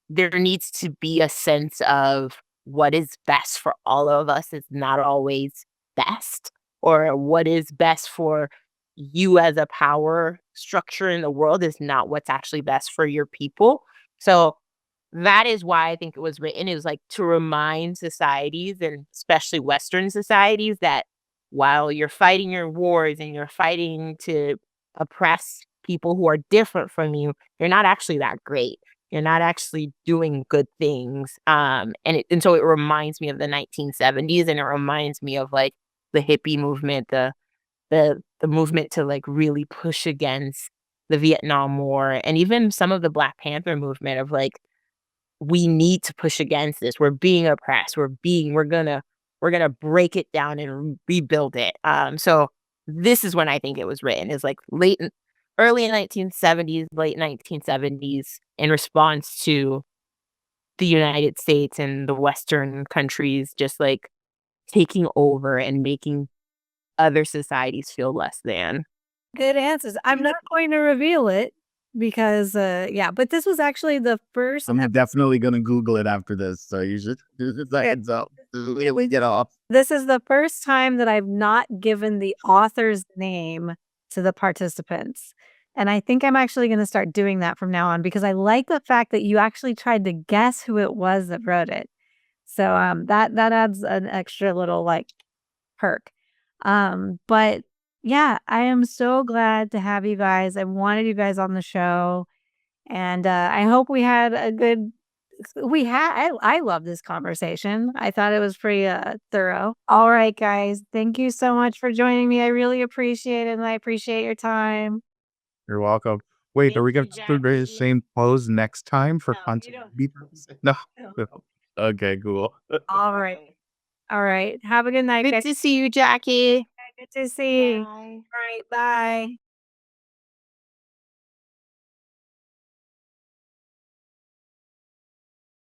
there needs to be a sense of what is best for all of us is not always best, or what is best for you as a power structure in the world is not what's actually best for your people. So that is why I think it was written, is like to remind societies and especially Western societies that while you're fighting your wars and you're fighting to oppress people who are different from you, you're not actually that great. You're not actually doing good things. And so it reminds me of the 1970s, and it reminds me of like the hippie movement, the movement to like really push against the Vietnam War, and even some of the Black Panther movement of like, we need to push against this. We're being oppressed. We're gonna break it down and rebuild it. So this is when I think it was written, is like early 1970s, late 1970s, in response to the United States and the Western countries just like taking over and making other societies feel less than. Good answers. I'm not going to reveal it because, yeah, but this was actually the first. I'm definitely gonna Google it after this, so you should do this heads up. We get off. This is the first time that I've not given the author's name to the participants. And I think I'm actually going to start doing that from now on because I like the fact that you actually tried to guess who it was that wrote it. So that adds an extra little like perk. But yeah, I am so glad to have you guys. I wanted you guys on the show, and I hope we had a good. I love this conversation. I thought it was pretty thorough. All right, guys, thank you so much for joining me. I really appreciate it, and I appreciate your time. You're welcome. Wait, are we Thank gonna you, do the Jackie. same pose next time for No, you content? don't. No. No. Okay, cool. All right. All right. Have a good night, Good guys. to see you, Jackie. Good to see you. Bye. All right. Bye.